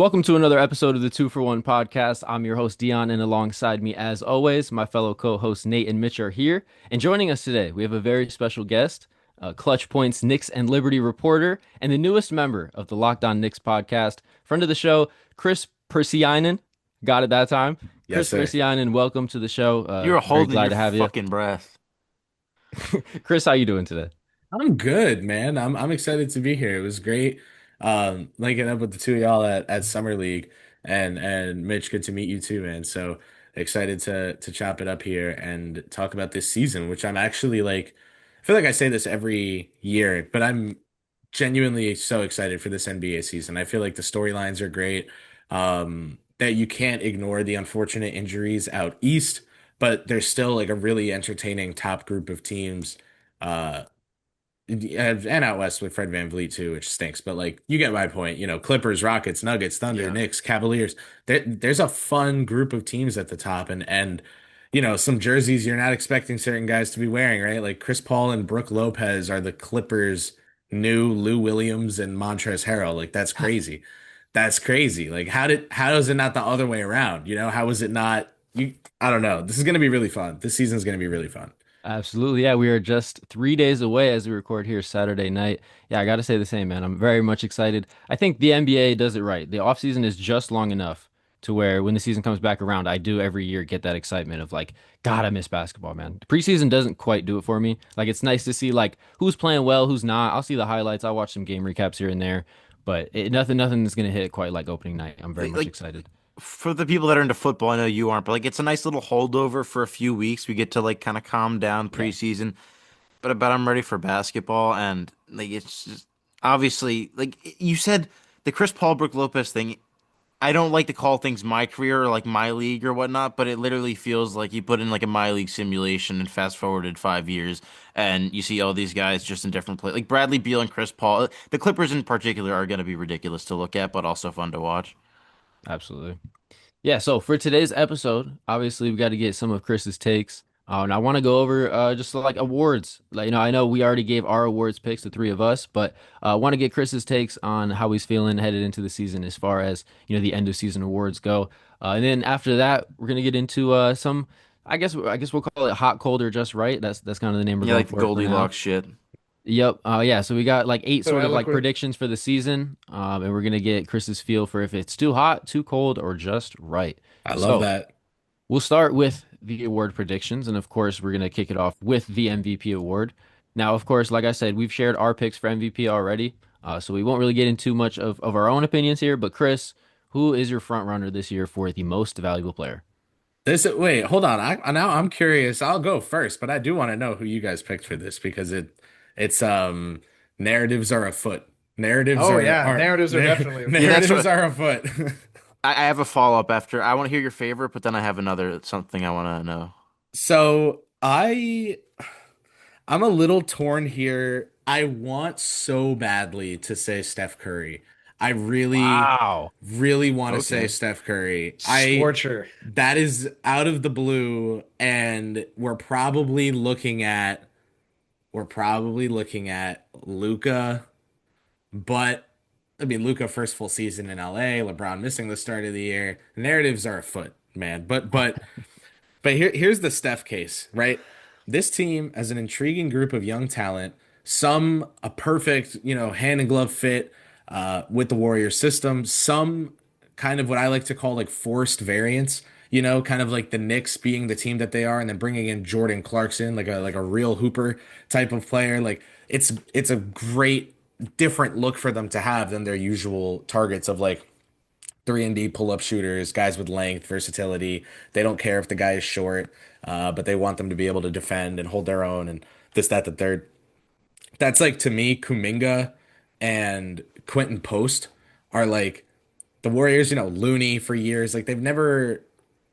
Welcome to another episode of the Two for One podcast. I'm your host, Dion, and alongside me, as always, my fellow co hosts, Nate and Mitch, are here. And joining us today, we have a very special guest, Clutch Points Knicks and Liberty reporter, and the newest member of the Locked On Knicks podcast, friend of the show, Kris Pursiainen. Got it that time. Yes, Kris sir. Pursiainen, welcome to the show. You were Very holding glad your to have you. fucking breath. Kris, how you doing today? I'm good, man. I'm excited to be here. It was great linking up with the two of y'all at Summer League and Mitch, good to meet you too, man. So excited to chop it up here and talk about this season, which I'm actually like I feel like I say this every year, but I'm genuinely so excited for this NBA season. I feel like the storylines are great. That you can't ignore the unfortunate injuries out east, but there's still like a really entertaining top group of teams. Uh, and out west with Fred VanVleet too, which stinks. But like, you get my point. You know, Clippers, Rockets, Nuggets, Thunder, Yeah. Knicks, Cavaliers. There's a fun group of teams at the top, and you know, some jerseys you're not expecting certain guys to be wearing, right? Like Chris Paul and Brooke Lopez are the Clippers' new Lou Williams and Montrezl Harrell. Like that's crazy. That's crazy. Like how is it not the other way around? You know, how is it not you? I don't know. This is gonna be really fun. This season's gonna be really fun. Absolutely. Yeah, we are just 3 days away as we record here Saturday night. Yeah, I got to say the same, man. I'm very much excited. I think the NBA does it right. The offseason is just long enough to where when the season comes back around, I do every year get that excitement of like, God, I miss basketball, man. The preseason doesn't quite do it for me. Like, it's nice to see like who's playing well, who's not. I'll see the highlights. I'll watch some game recaps here and there, but nothing is going to hit quite like opening night. I'm very much Like excited. for the people that are into football, I know you aren't, but like it's a nice little holdover for a few weeks. We get to like kind of calm down Yeah. preseason. But I'm ready for basketball and like it's just obviously like you said the Chris Paul Brook Lopez thing. I don't like to call things my career or like my league or whatnot, but it literally feels like you put in like a my league simulation and fast forwarded 5 years and you see all these guys just in different places. Like Bradley Beal and Chris Paul. The Clippers in particular are going to be ridiculous to look at, but also fun to watch. Absolutely. Yeah, so for today's episode, obviously we got to get some of Chris's takes. And I want to go over just like awards. Like, I know we already gave our awards picks, the three of us, but I want to get Chris's takes on how he's feeling headed into the season as far as, the end of season awards go. And then after that, we're gonna get into some I guess we'll call it hot, cold, or just right. That's kind of the name we're Yeah, going like the for now. Goldilocks shit. Yep. Yeah. So we got like eight So sort of like eloquent. predictions for the season, and we're gonna get Chris's feel for if it's too hot, too cold, or just right. I love So that. we'll start with the award predictions, and of course, we're gonna kick it off with the MVP award. Now, of course, like I said, we've shared our picks for MVP already, so we won't really get into much of our own opinions here. But Chris, who is your front runner this year for the most valuable player? This wait, hold on. Now I'm curious. I'll go first, but I do want to know who you guys picked for this because it's narratives are afoot. Narratives Oh are yeah, narratives are definitely Yeah, afoot. that's narratives what are afoot. I have a follow up after. I want to hear your favorite, but then I have another something I want to know. So I'm a little torn here. I want so badly to say Steph Curry. I really, Wow. really want to say Okay. Steph Curry. I Scorcher. That is out of the blue, and we're probably looking at Luca, but I mean Luca first full season in LA, LeBron missing the start of the year. Narratives are afoot, man. But here's the Steph case, right? This team as an intriguing group of young talent, some a perfect, hand and glove fit with the Warriors system, some kind of what I like to call like forced variants, kind of like the Knicks being the team that they are, and then bringing in Jordan Clarkson, like a real hooper type of player. Like it's a great different look for them to have than their usual targets of like 3-and-D pull-up shooters, guys with length, versatility. They don't care if the guy is short, but they want them to be able to defend and hold their own and this, that, the third. That's like to me, Kuminga and Quentin Post are like the Warriors, Looney for years. Like they've never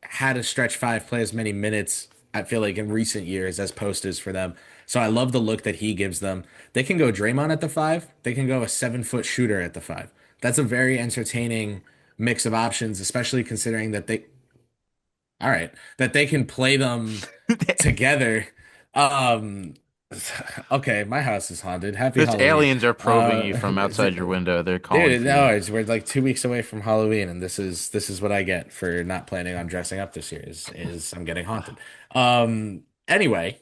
had a stretch five play as many minutes, I feel like, in recent years as Post is for them. So I love the look that he gives them. They can go Draymond at the five. They can go a 7-foot shooter at the five. That's a very entertaining mix of options, especially considering that all right, that they can play them together. Um, Okay, my house is haunted. Happy This Halloween. aliens are probing you from outside your window. They're calling Dude, for you. no, we're like 2 weeks away from Halloween, and this is what I get for not planning on dressing up this year is I'm getting haunted. Anyway,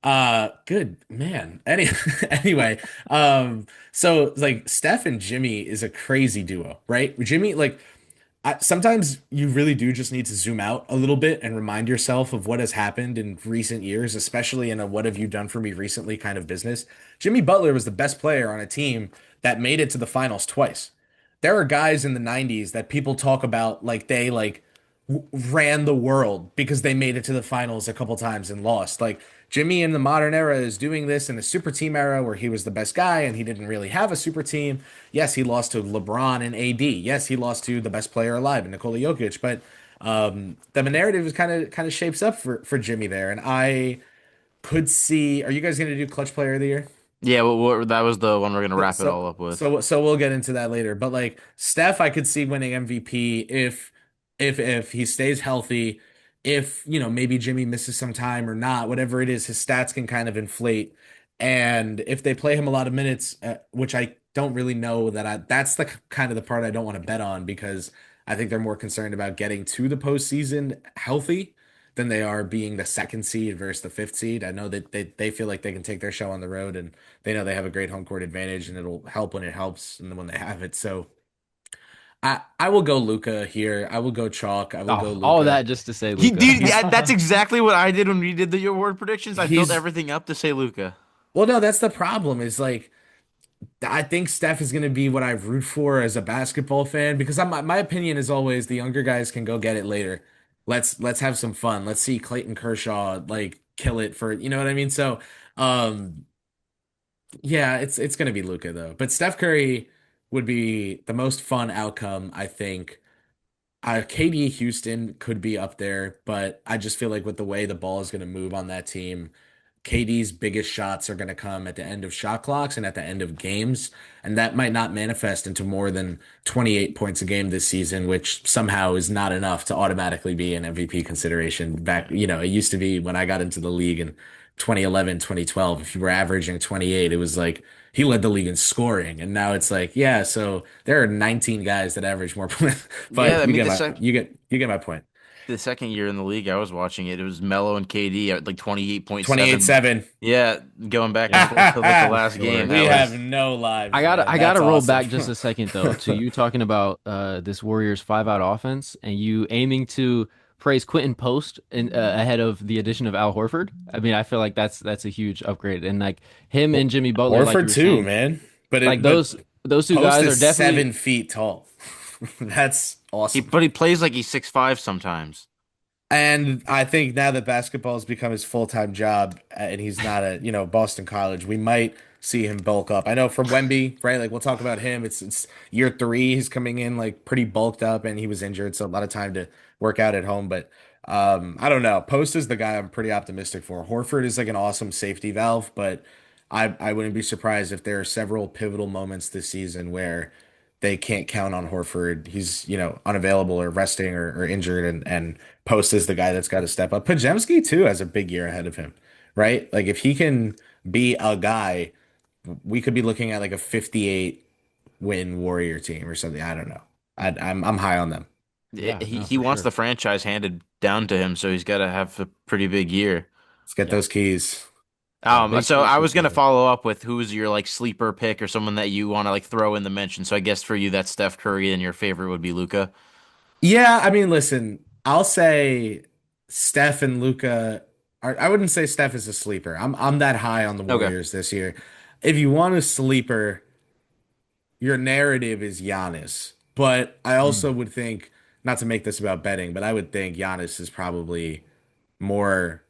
good man. Anyway, so like Steph and Jimmy is a crazy duo, right? Jimmy, like sometimes you really do just need to zoom out a little bit and remind yourself of what has happened in recent years, especially in a what have you done for me recently kind of business. Jimmy Butler was the best player on a team that made it to the finals twice. There are guys in the 90s that people talk about like they like ran the world because they made it to the finals a couple times and lost. Like Jimmy in the modern era is doing this in a super team era where he was the best guy and he didn't really have a super team. Yes, he lost to LeBron and AD. Yes, he lost to the best player alive, Nikola Jokic. But the narrative is kind of shapes up for Jimmy there, and I could see. Are you guys going to do Clutch Player of the Year? Yeah, well, that was the one we're gonna So, wrap it so all up with. so we'll get into that later. But like Steph, I could see winning MVP if he stays healthy, if maybe Jimmy misses some time or not, whatever it is, his stats can kind of inflate. And if they play him a lot of minutes, which I don't really know that's the kind of the part I don't want to bet on because I think they're more concerned about getting to the postseason healthy than they are being the second seed versus the fifth seed. I know that they feel like they can take their show on the road and they know they have a great home court advantage and it'll help when it helps and when they have it. So I will go Luca here. I will go chalk. I will go Oh, all Luca. that just to say He, Luca. dude, that's exactly what I did when we did the award predictions. I built He's everything up to say Luca. well, no, that's the problem. Is like I think Steph is going to be what I root for as a basketball fan because my opinion is always the younger guys can go get it later. Let's have some fun. Let's see Clayton Kershaw like kill it for what I mean. So um yeah, it's going to be Luca though. But Steph Curry would be the most fun outcome, I think. KD Houston could be up there, but I just feel like with the way the ball is going to move on that team, KD's biggest shots are going to come at the end of shot clocks and at the end of games, and that might not manifest into more than 28 points a game this season, which somehow is not enough to automatically be an MVP consideration. Back, it used to be when I got into the league in 2011, 2012, if you were averaging 28, it was like he led the league in scoring, and now it's like, yeah, so there are 19 guys that average more points, Yeah, but I you mean get my point. the second year in the league I was watching it, it was Melo and KD at like 28.7. 28-7. Yeah, going back and Yeah, forth to like the last game. sure. We That have was no I lives, gotta man. I That's gotta roll awesome. back just a second though to you talking about this Warriors 5-out offense and you aiming to praise Quentin Post in ahead of the addition of Al Horford. I mean, I feel like that's a huge upgrade and like him and Jimmy Butler, like you Horford were too, saying, man. But like it but those two Post guys are is definitely 7 feet tall. That's he, awesome. but he plays like he's 6'5" sometimes. And I think now that basketball has become his full-time job and he's not at, Boston College, we might see him bulk up. I know from Wemby, right? Like we'll talk about him. It's year three. He's coming in like pretty bulked up and he was injured, so a lot of time to work out at home. But I don't know. Post is the guy I'm pretty optimistic for. Horford is like an awesome safety valve, but I wouldn't be surprised if there are several pivotal moments this season where they can't count on Horford. He's, unavailable or resting or injured and Post is the guy that's got to step up. Pajemski too has a big year ahead of him, right? Like if he can be a guy, we could be looking at like a 58 win Warrior team or something. I don't know. I'm high on them. yeah, He no, he for wants sure. the franchise handed down to him, so he's got to have a pretty big year. Let's get Yeah. those keys. Yeah, So big I was keys gonna here. follow up with who's your like sleeper pick or someone that you want to like throw in the mention. So I guess for you that's Steph Curry and your favorite would be Luca. Yeah, I mean, listen, I'll say Steph and Luca are, I wouldn't say Steph is a sleeper. I'm that high on the Okay. Warriors this year. If you want a sleeper, your narrative is Giannis. But I also Mm. would think, not to make this about betting, but I would think Giannis is probably more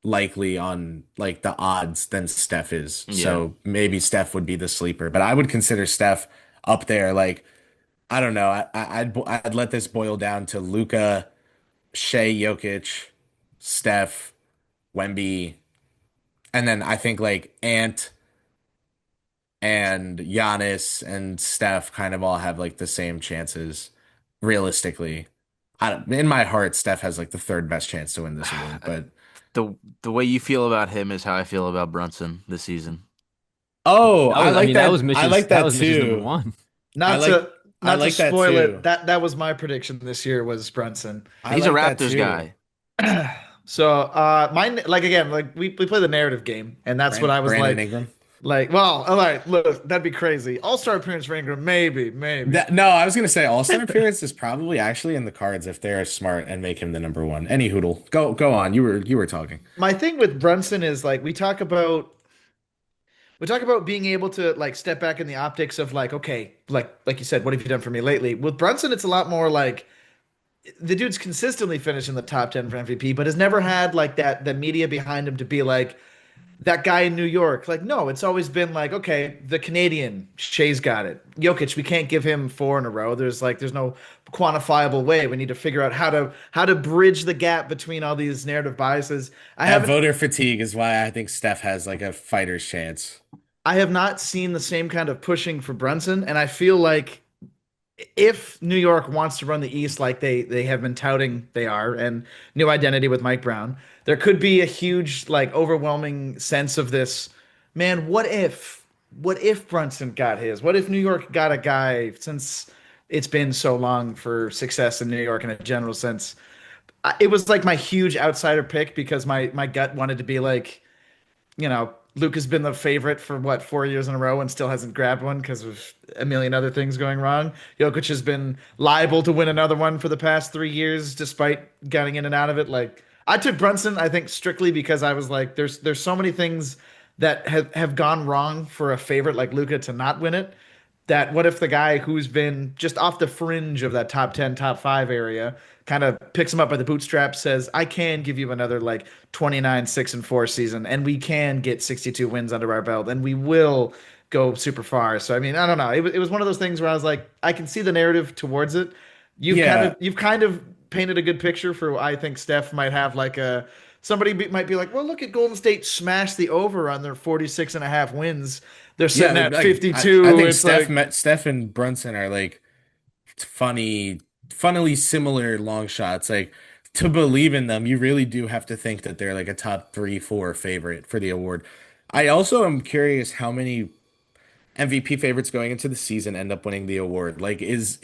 likely on like the odds than Steph is. Yeah. So maybe Steph would be the sleeper, but I would consider Steph up there. Like, I don't know. I'd let this boil down to Luca, Shea, Jokic, Steph, Wemby, and then I think like Ant and Giannis and Steph kind of all have like the same chances realistically. In my heart, Steph has like the third best chance to win this award, but The way you feel about him is how I feel about Brunson this season. Oh, That I was, I like mean, that was that. I Mitch's like that that was Mitch's number too. one. I Not like to I not to like that spoil it, too. that was my prediction this year was Brunson. I He's a like that Raptors too. guy. So, mine like again, like we play the narrative game, and that's what I was Brandon like, Ingram. well, all right, look, that'd be crazy. All-star appearance for Ingram, maybe. No, I was gonna say All-Star appearance is probably actually in the cards if they're smart and make him the number one. Any hoodle. Go on. You were talking. My thing with Brunson is like we talk about being able to like step back in the optics of like, okay, like you said, what have you done for me lately? With Brunson, it's a lot more like the dude's consistently finished in the top 10 for MVP, but has never had like that the media behind him to be like that guy in New York. Like, no, it's always been like, okay, the Canadian, Shea's got it. Jokic, we can't give him four in a row. There's no quantifiable way. We need to figure out how to bridge the gap between all these narrative biases. I That haven't voter fatigue is why I think Steph has like a fighter's chance. I have not seen the same kind of pushing for Brunson, and I feel like if New York wants to run the East like they have been touting they are, and new identity with Mike Brown, there could be a huge like overwhelming sense of this, man, what if Brunson got his? What if New York got a guy since it's been so long for success in New York in a general sense? It was like my huge outsider pick because my gut wanted to be like, Luke has been the favorite for what, 4 years in a row and still hasn't grabbed one because of a million other things going wrong. Jokic has been liable to win another one for the past 3 years, despite getting in and out of it. Like I took Brunson, I think strictly because I was like, there's so many things that have gone wrong for a favorite like Luca to not win it. That what if the guy who's been just off the fringe of that top 10, top five area kind of picks him up by the bootstraps, says, I can give you another like 29, 6-4 season, and we can get 62 wins under our belt, and we will go super far. So, I mean, I don't know. It was one of those things where I was like, I can see the narrative towards it. You've kind Yeah, of you've kind of painted a good picture for I think Steph might have like a might be like, well, look at Golden State smash the over on their 46 and a half wins. They're yeah. sitting at Like I 52. think It's like, Steph and Brunson are like funnily similar long shots. Like to believe in them, you really do have to think that they're like a top three, four favorite for the award. I also am curious how many MVP favorites going into the season end up winning the award. Like, is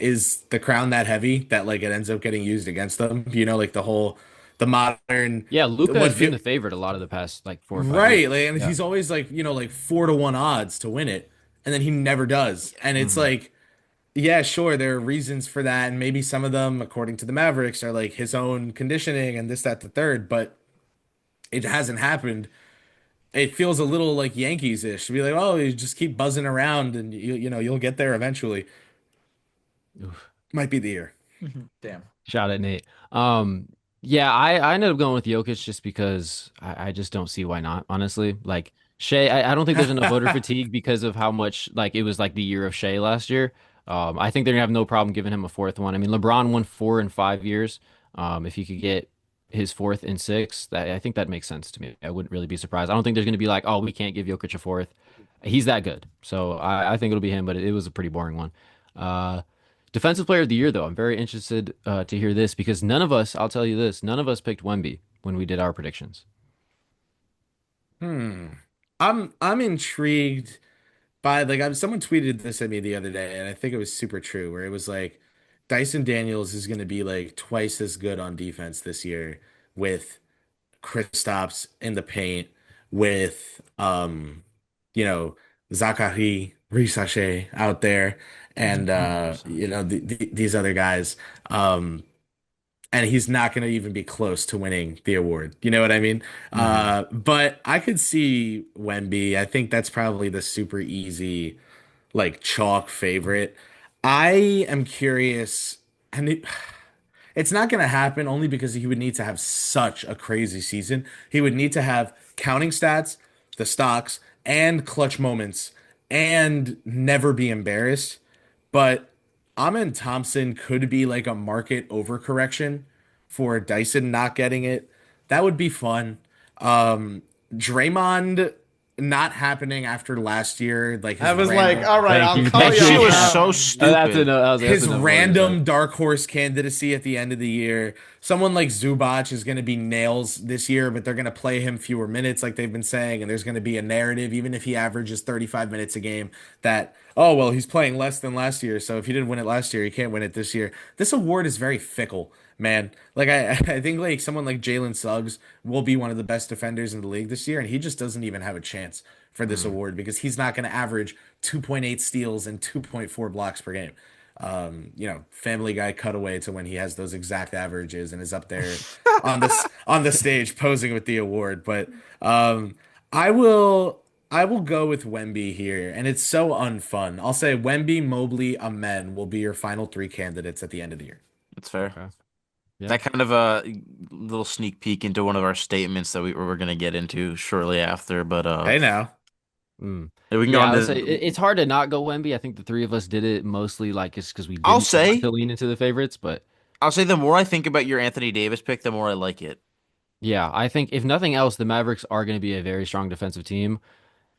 the crown that heavy that like it ends up getting used against them? Like the modern Yeah, Luca what has been feel the favorite a lot of the past like 4 or 5 years. right, like, and Yeah. he's always like, 4-1 odds to win it, and then he never does. And it's Mhm. like, yeah, sure, there are reasons for that, and maybe some of them, according to the Mavericks, are like his own conditioning and this, that, the third, but it hasn't happened. It feels a little like Yankees-ish to be like, oh, you just keep buzzing around and you'll get there eventually. Oof. Might be the year. damn. Shout at Nate. Yeah, I ended up going with Jokic just because I just don't see why not, honestly. Like Shea, I don't think there's enough voter fatigue because of how much like it was like the year of Shea last year. I think they're gonna have no problem giving him a fourth one. I mean, LeBron won 4 in 5 years. If he could get his fourth in six, I think that makes sense to me. I wouldn't really be surprised. I don't think there's gonna be like, oh, we can't give Jokic a fourth. He's that good. So I think it'll be him, but it was a pretty boring one. Uh, Defensive player of the year, though, I'm very interested to hear this because none of us, I'll tell you this, none of us picked Wemby when we did our predictions. Hmm. I'm intrigued by like someone tweeted this at me the other day, and I think it was super true, where it was like Dyson Daniels is going to be like twice as good on defense this year with Kristaps in the paint, with you know, Zachary Rissache out there, and these other guys. Um, and he's not going to even be close to winning the award. You know what I mean? Hmm. But I could see Wemby. I think that's probably the super easy, like chalk favorite. I am curious, and it's not going to happen only because he would need to have such a crazy season. He would need to have counting stats, the stocks, and clutch moments, and never be embarrassed. But Amin Thompson could be like a market overcorrection for Dyson not getting it. That would be fun. Draymond not happening after last year, like I his was like, random all right, Thank I'll you. call That Thank you you. shit on was that so one. That's stupid. that's his another word to say. random dark horse candidacy at the end of the year. Someone like Zubac is going to be nails this year, but they're going to play him fewer minutes, like they've been saying, and there's going to be a narrative, even if he averages 35 minutes a game, that oh well, he's playing less than last year, so if he didn't win it last year, he can't win it this year. This award is very fickle, man. Like I think like someone like Jalen Suggs will be one of the best defenders in the league this year, and he just doesn't even have a chance for this Mm. award because he's not going to average 2.8 steals and 2.4 blocks per game. Family Guy cutaway to when he has those exact averages and is up there on the stage posing with the award. But I will I will go with Wemby here, and it's so unfun. I'll say Wemby, Mobley, Amen will be your final three candidates at the end of the year. It's fair. Okay. Yeah. That kind of a little sneak peek into one of our statements that we're gonna get into shortly after, but Hey now. Mm. we can go Yeah, on I would say to. it's hard to not go Wemby. I think the three of us did it mostly like it's because we I'll didn't want say, to lean into the favorites, but I'll say, the more I think about your Anthony Davis pick, the more I like it. yeah, I think if nothing else, the Mavericks are going to be a very strong defensive team.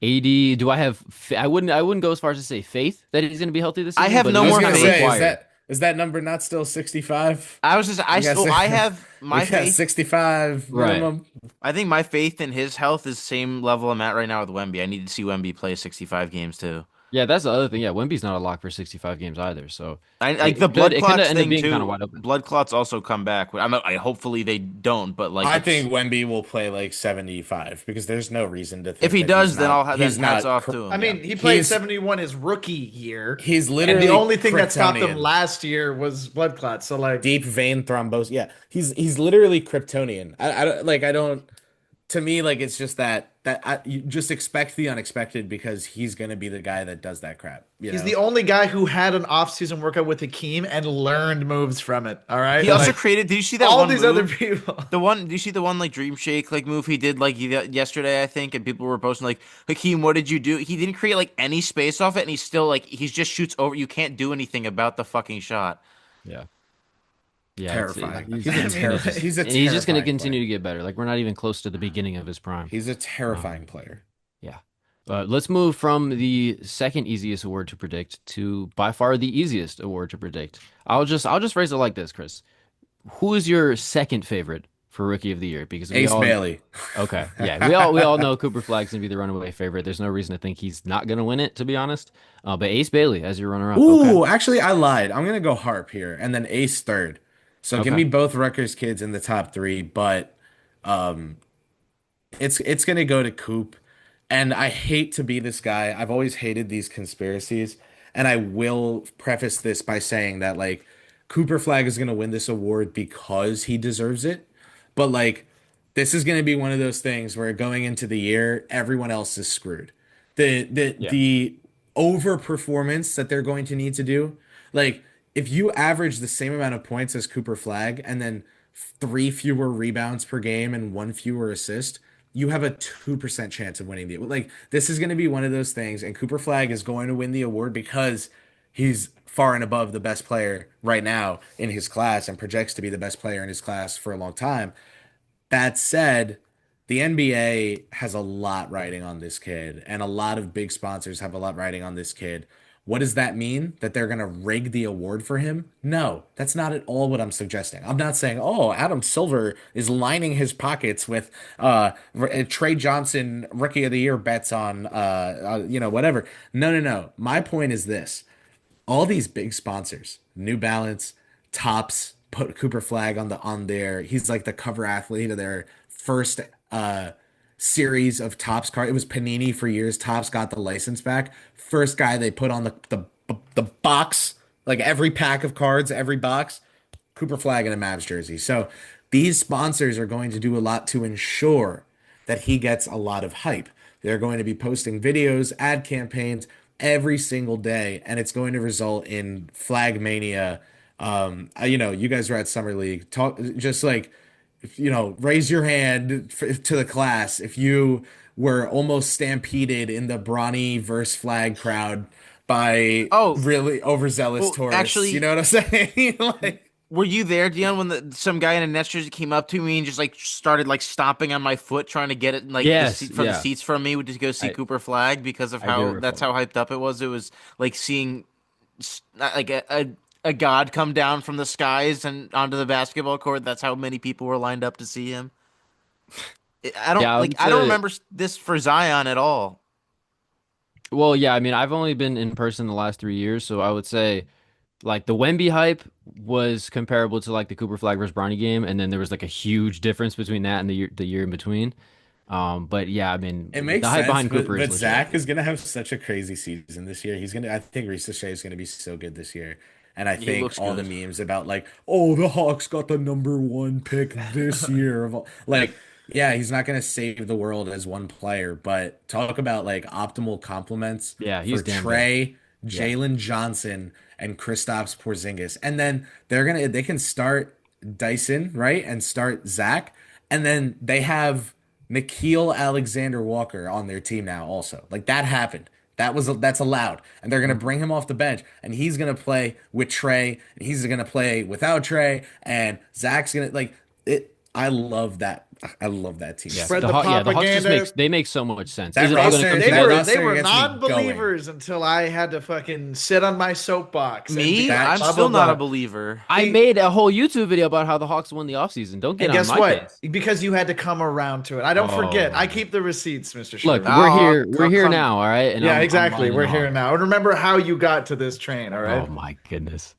AD, do I have? I wouldn't go as far as to say faith that he's going to be healthy this I season, have but no I it was is more gonna kind of faith. say, required. is that number not still 65? I was just, We got I have we my got faith. 65 Right. minimum. I think my faith in his health is the same level I'm at right now with Wemby. I need to see Wemby play 65 games too. Yeah, that's the other thing. Yeah, Wemby's not a lock for 65 games either, so I it, like the it could blood it could clots end up thing being kind of too. wide open. Blood clots also come back. Hopefully they don't, but like I it's think Wemby will play like 75 because there's no reason to if think he that he's does, then not I'll have then he's hats not off cr- to I him. Yeah. mean, he played he's 71 his rookie year, he's and the literally only thing that stopped him Kryptonian. last year was blood clots. So like, Deep vein thrombosis. Yeah, he's literally Kryptonian. I don't like I don't to me like it's just you just expect the unexpected because he's gonna be the guy that does that crap, you he's know? the only guy who had an off-season workout with Hakeem and learned moves from it. All He right, also like created. Did you see that all one these other move? people. The one. Do you see the one like Dream Shake like move he did like yesterday? I think, and people were posting like, Hakeem, what did you do? He didn't create like any space off it, and he's still like he just shoots over. You can't do anything about the fucking shot. Yeah. Yeah, Terrifying. I mean, like, He's a and he's just going to terrifying continue player. to get better. Like we're not even close to the beginning of his prime. He's a terrifying Um, player. yeah. Let's move from the second easiest award to predict to by far the easiest award to predict. I'll just phrase it like this, Chris. Who is your second favorite for Rookie of the Year? Because we Ace all Bailey. okay, yeah, we all know Cooper Flag's gonna be the runaway favorite. There's no reason to think he's not gonna win it, to be honest. But Ace Bailey as your runner-up. Okay, Ooh, actually, I lied. I'm gonna go Harp here, and then Ace third. So give okay. me both Rutgers kids in the top three, but um, it's gonna go to Coop. And I hate to be this guy. I've always hated these conspiracies, and I will preface this by saying that like Cooper Flag is gonna win this award because he deserves it. But like this is gonna be one of those things where going into the year, everyone else is screwed. Yeah, The overperformance that they're going to need to do. Like, if you average the same amount of points as Cooper Flag and then three fewer rebounds per game and one fewer assist, you have a 2% chance of winning the like this is going to be one of those things and Cooper Flag is going to win the award because he's far and above the best player right now in his class and projects to be the best player in his class for a long time. That said, the NBA has a lot riding on this kid, and a lot of big sponsors have a lot riding on this kid. What does that mean? That they're going to rig the award for him? No, that's not at all what I'm suggesting. I'm not saying, oh, Adam Silver is lining his pockets with Trey Johnson Rookie of the Year bets on, whatever. No, no, no. My point is this all these big sponsors, New Balance, Tops, put Cooper Flag on their he's like the cover athlete of their first series of Tops card. It was Panini for years. Tops got the license back. First guy they put on the box, like every pack of cards, every box, Cooper Flag in a Mavs jersey. So these sponsors are going to do a lot to ensure that he gets a lot of hype. They're going to be posting videos, ad campaigns every single day, and it's going to result in flag mania. You guys were at Summer League. Talk just like, raise your hand to the class if you were almost stampeded in the Bronny verse flag crowd by Oh, really overzealous well, tourists. You actually, know what I'm saying? like, Were you there, Dion, when some guy in a Nets jersey came up to me and just like started like stomping on my foot, trying to get it like the Yes, seat from the yeah, seats from me to go see I Cooper Flag because of I do how that's recall. how hyped up it was. It was like seeing like a god come down from the skies and onto the basketball court. That's how many people were lined up to see him. Yeah, I would I don't say. remember this for Zion at all. Well, yeah, I mean, I've only been in person the last 3 years, so I would say like the Wemby hype was comparable to like the Cooper Flag versus Bronny game, and then there was like a huge difference between that and the year in between. But yeah, I mean, It the makes hype sense, behind but Cooper is but legit. Zach is gonna have such a crazy season this year. He's gonna. I think Risa Shea is gonna be so good this year, and I He think looks all the good. memes about like, oh, the Hawks got the #1 pick this year of all, like, yeah, he's not gonna save the world as one player, but talk about like optimal complements Yeah, for he's damn good. Trey, Yeah. Jalen Johnson, and Kristaps Porzingis, and then they can start Dyson right and start Zach, and then they have Nickeil Alexander Walker on their team now also. Like that happened. That's allowed. And they're gonna Mhm. bring him off the bench and he's gonna play with Trey and he's gonna play without Trey and Zach's gonna like it. I love that. I love that team Yeah, so Spread the the Hawk. much. Yeah, the Hawks just propaganda. makes they make so much sense. Is That it all going to come roster, They that were together? they roster were gets me going. non-believers until I had to fucking sit on my soapbox and be Me, like, That I'm blah blah still not a blah. believer. I See, made a whole YouTube video about how the Hawks won the offseason. Don't get and on guess my what? case. Because you had to come around to it. I don't forget. I Oh, keep the receipts, Mr. look, Sherman. we're I'll, here. We're I'll here come. now, all right, and Yeah, I'm exactly. lining We're them here off. now. And remember how you got to this train, all Oh right? my goodness.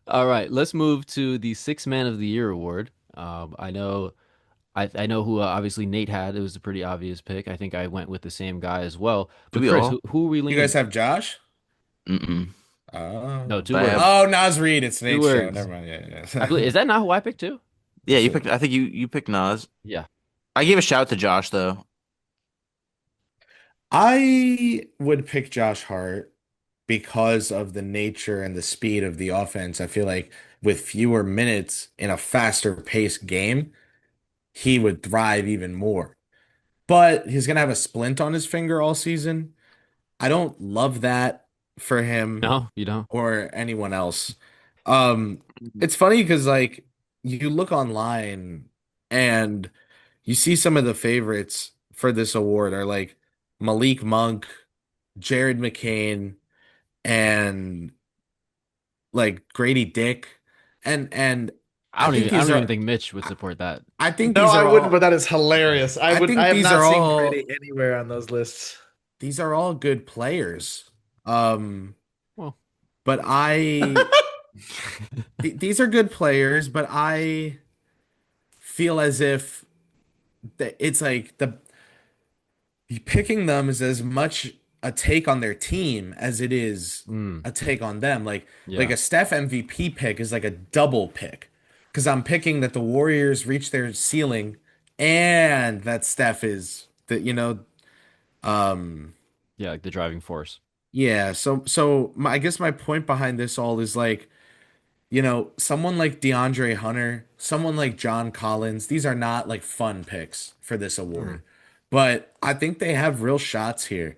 All right, let's move to the Six Man of the Year award. I know who obviously Nate had. It was a pretty obvious pick. I think I went with the same guy as well. Do But we Chris, all? who are we you guys leaning? have Josh? Mm-mm. No, Oh. two I have. words. Oh, Nas Reed. It's Two Nate's show. words. Never mind. Yeah, I believe yeah. is that not who I picked too? Yeah, you picked. I think you picked Nas. Yeah. I gave a shout to Josh though. I would pick Josh Hart because of the nature and the speed of the offense. I feel like with fewer minutes in a faster paced game, he would thrive even more. But he's going to have a splint on his finger all season. I don't love that for him No, you don't. or anyone else. Um, it's funny because like you look online and you see some of the favorites for this award are like Malik Monk, Jared McCain, and like Grady Dick. And I think I these don't even are think Mitch would support that. I think No, these I are wouldn't, but all that is hilarious. I I think have these not are seen all Grady anywhere on those lists. these are all good players. Um, Well, but these are good players, but I feel as if it's like the picking them is as much a take on their team as it is mm, a take on them. Like yeah. a Steph MVP pick is like a double pick because I'm picking that the Warriors reach their ceiling and that Steph is that um Yeah, like the driving force. yeah. I guess my point behind this all is like someone like DeAndre Hunter, someone like John Collins, these are not like fun picks for this Mm. award, but I think they have real shots here.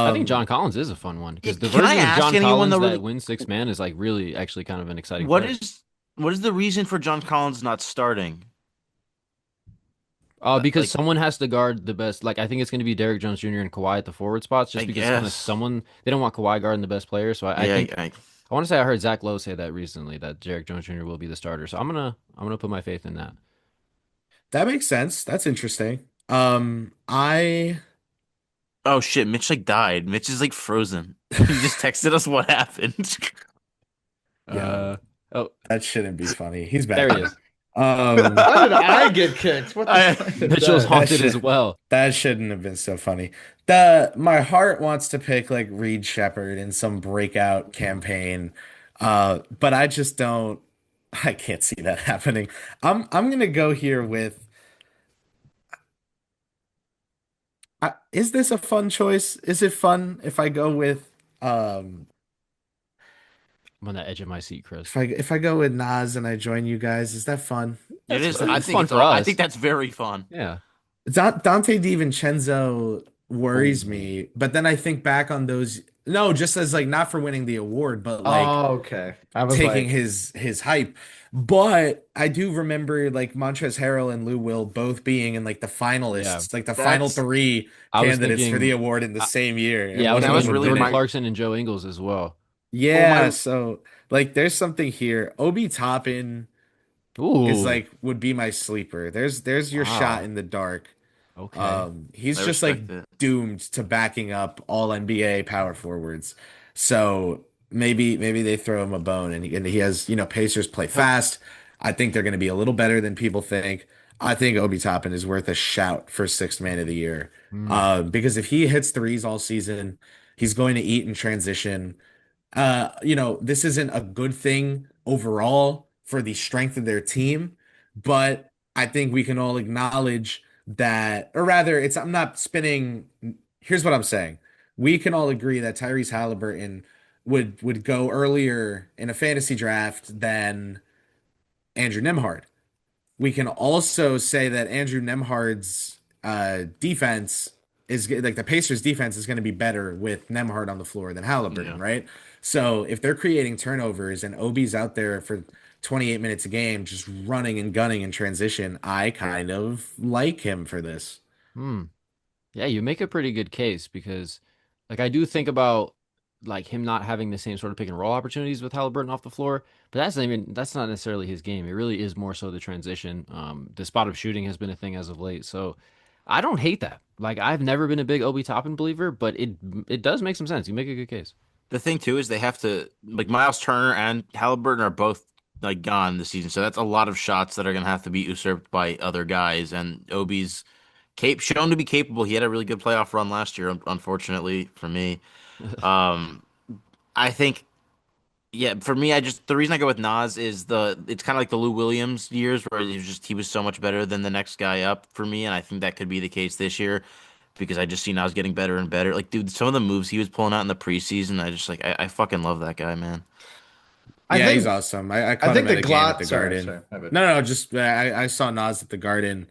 I think John Um, Collins is a fun one Yeah, because the can I version of ask John anyone Collins though? that Really, wins six man is like really actually kind of an exciting what player. is what is the reason for John Collins not starting? Because Like, someone has to guard the best. Like I think it's going to be Derrick Jones Jr. and Kawhi at the forward spots, I just because kind of guess. someone they don't want Kawhi guarding the best player. So I Yeah, think I want to say I heard Zach Lowe say that recently that Derrick Jones Jr. will be the starter. So I'm gonna put my faith in that. that makes sense. That's interesting. I oh shit, Mitch like died. Mitch is like frozen. He just texted us what happened. Yo, Uh oh, that shouldn't be funny. He's there back he now. is. Um, Why did I get kicked? What the I, fuck is Mitchell's that? that haunted as should well. that shouldn't have been so funny. The My heart wants to pick like Reed Shepherd in some breakout campaign. But I just don't I can't see that happening. I'm gonna go here with is this a fun choice? Is it fun if I go with um I'm on the edge of my seat, Chris. if I go with Nas and I join you guys? Is that fun? it is. I It's think fun it's for all. I think us. that's very fun. Yeah. Dante DiVincenzo Oh, worries me, but then I think back on those No, just as like not for winning the award, but like Oh, okay. I was taking like, his hype. But I do remember like Montrezl Harrell and Lou Will both being in like the Yeah. finalists, like the final That's three I was candidates for the thinking, award in the I, same year, and yeah, I was one that of them was thinking would really win Jordan it. my Clarkson and Joe Ingles as well. well Yeah, my so like there's something here. Obi Toppin is Ooh, like would be my sleeper. There's your shot wow. in the dark. Okay. He's I just like respect it. doomed to backing up all NBA power forwards. So maybe they throw him a bone and he has, Pacers play fast. I think they're going to be a little better than people think. I think Obi Toppin is worth a shout for sixth man of the year. Hmm. Because if he hits threes all season, he's going to eat in transition. This isn't a good thing overall for the strength of their team, but I think we can all acknowledge that, or rather, I'm not spinning. Here's what I'm saying. We can all agree that Tyrese Halliburton would go earlier in a fantasy draft than Andrew Nemhard. We can also say that Andrew Nemhard's defense is like the Pacers defense is going to be better with Nemhard on the floor than Halliburton, Yeah. right? So if they're creating turnovers and Obi's out there for 28 minutes a game, just running and gunning in transition, I kind of like him for this. Hmm. Yeah, you make a pretty good case because, like, I do think about like him not having the same sort of pick and roll opportunities with Halliburton off the floor, but that's not necessarily his game. It really is more so the transition. The spot up shooting has been a thing as of late, so I don't hate that. Like, I've never been a big Obi Toppin believer, but it does make some sense. You make a good case. The thing too is they have to like Miles Turner and Halliburton are both like gone this season, so that's a lot of shots that are gonna have to be usurped by other guys. And Obi's shown to be capable. He had a really good playoff run last year, unfortunately for me. Um, I think, yeah, for me, the reason I go with Nas is it's kind of like the Lou Williams years where he was so much better than the next guy up for me, and I think that could be the case this year because I just see Nas getting better and better. Like, dude, some of the moves he was pulling out in the preseason, I fucking love that guy, man. I Yeah, he's think awesome. I I caught him think at the a game at Glot. the Sorry, Garden. sorry, my bad. No, just I saw Nas at the Garden.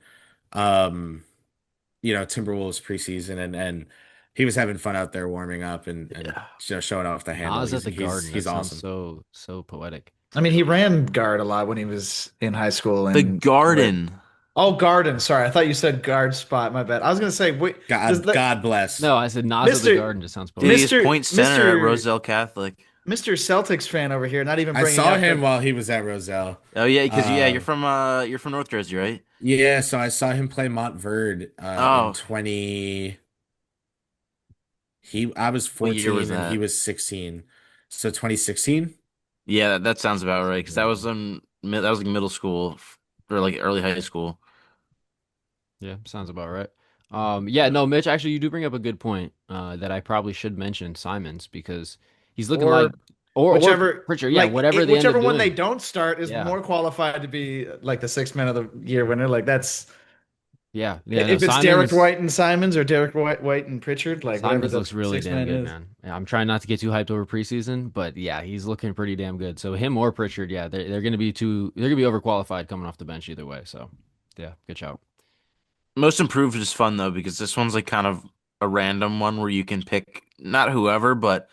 Um, Timberwolves preseason and he was having fun out there warming up and Yeah. showing off the handle. Nas at He's the he's Garden. he's That sounds awesome. so poetic. I mean, he ran guard a lot when he was in high school The and like, Garden. oh, Garden. Sorry, I thought you said guard spot. My bad. I was gonna say, wait, does God the God bless. No, I said Nas at the Mister Garden. Just sounds Dude, he poetic. is Mister point center at Mister Roselle Catholic. Mister Celtics fan over here, not even I bringing saw up him the. while he was at Roselle. Oh yeah, because Uh you're from North Jersey, right? yeah, so I saw him play Montverde in Oh, 20 I was what year was 14 and he that? was 16. So 2016? Yeah, that sounds about right. Because Yeah. that was like middle school or like early high school. Yeah, sounds about right. Yeah, no, Mitch, actually, you do bring up a good point that I probably should mention Simons because he's looking like, Or or whichever Pritchard, yeah, whatever they end whichever up one they doing. don't start is Yeah, more qualified to be like the sixth man of the year winner. Like that's yeah, no, if it's Derek Simons, White and Simons or Derek White and Pritchard, like whatever Simons the looks really sixth damn man good, is. man. Yeah, I'm trying not to get too hyped over preseason, but yeah, he's looking pretty damn good. So him or Pritchard, yeah, they're going to be they're going to be overqualified coming off the bench either way. So yeah, good shout. Most improved is fun though because this one's like kind of a random one where you can pick not whoever, but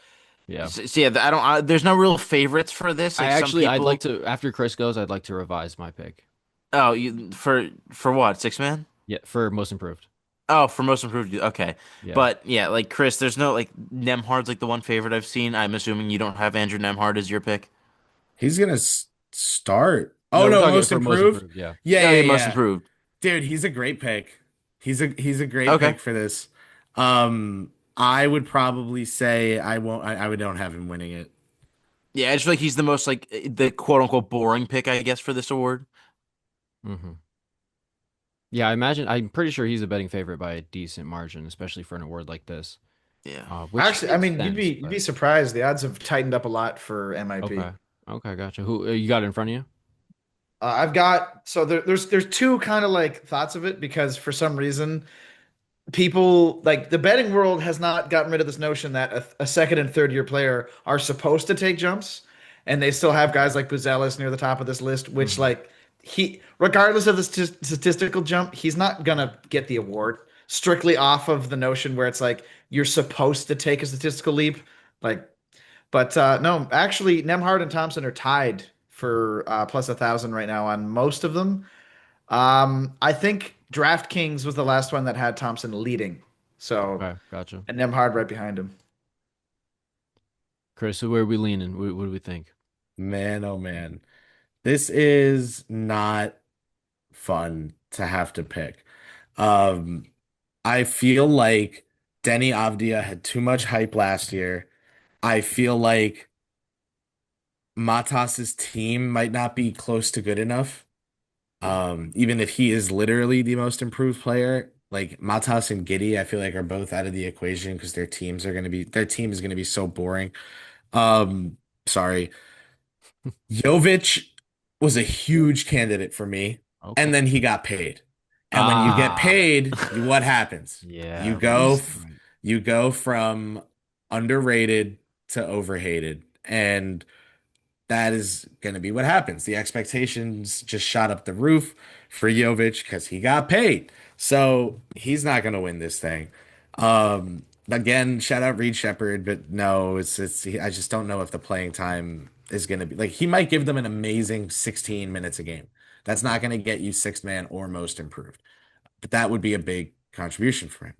Yeah. yeah, there's no real favorites for this. Like some I'd like people. to, after Chris goes, I'd like to revise my pick. Oh, for what? Six man? Yeah, for most improved. Oh, for most improved. Okay, Yeah. but yeah, like Chris, there's no like Nemhard's like the one favorite I've seen. I'm assuming you don't have Andrew Nemhard as your pick. He's gonna start. Oh No, we're no, talking most for most improved? improved. Yeah. Yeah, Oh, yeah, yeah, most yeah. improved. Dude, he's a great pick. He's a great Okay. pick for this. I would probably say I won't. I would don't have him winning it. Yeah, I just feel like he's the most like the quote unquote boring pick, I guess, for this award. hmm Yeah, I'm pretty sure he's a betting favorite by a decent margin, especially for an award like this. Yeah. Which Actually, I makes mean, sense, you'd be but surprised. The odds have tightened up a lot for MIP. okay. Okay, gotcha. Who you got it in front of you? I've got so there's two kind of like thoughts of it because for some reason people like the betting world has not gotten rid of this notion that a second and third year player are supposed to take jumps, and they still have guys like Buzelis near the top of this list, which hmm like he regardless of the statistical jump, he's not gonna get the award strictly off of the notion where it's like you're supposed to take a statistical leap. Like, but no, actually, Nemhard and Thompson are tied for plus 1,000 right now on most of them. I think DraftKings was the last one that had Thompson leading. So, Okay, gotcha. and Nemhard right behind him. Chris, so where are we leaning? What do we think? Man, oh man. This is not fun to have to pick. Um, I feel like Denny Avdia had too much hype last year. I feel like Matas's team might not be close to good enough. Even if he is literally the most improved player, like Matas and Giddy, I feel like are both out of the equation because their team is gonna be so boring. Um, sorry. Jovic was a huge candidate for me, Okay. and then he got paid. And when you get Ah, paid, what happens? You yeah. go you go from underrated to overhated. And that is going to be what happens. The expectations just shot up the roof for Jovic because he got paid. So he's not going to win this thing. Again, shout out Reed Shepherd, but no, I just don't know if the playing time is going to be like he might give them an amazing 16 minutes a game. That's not going to get you sixth man or most improved, but that would be a big contribution for him.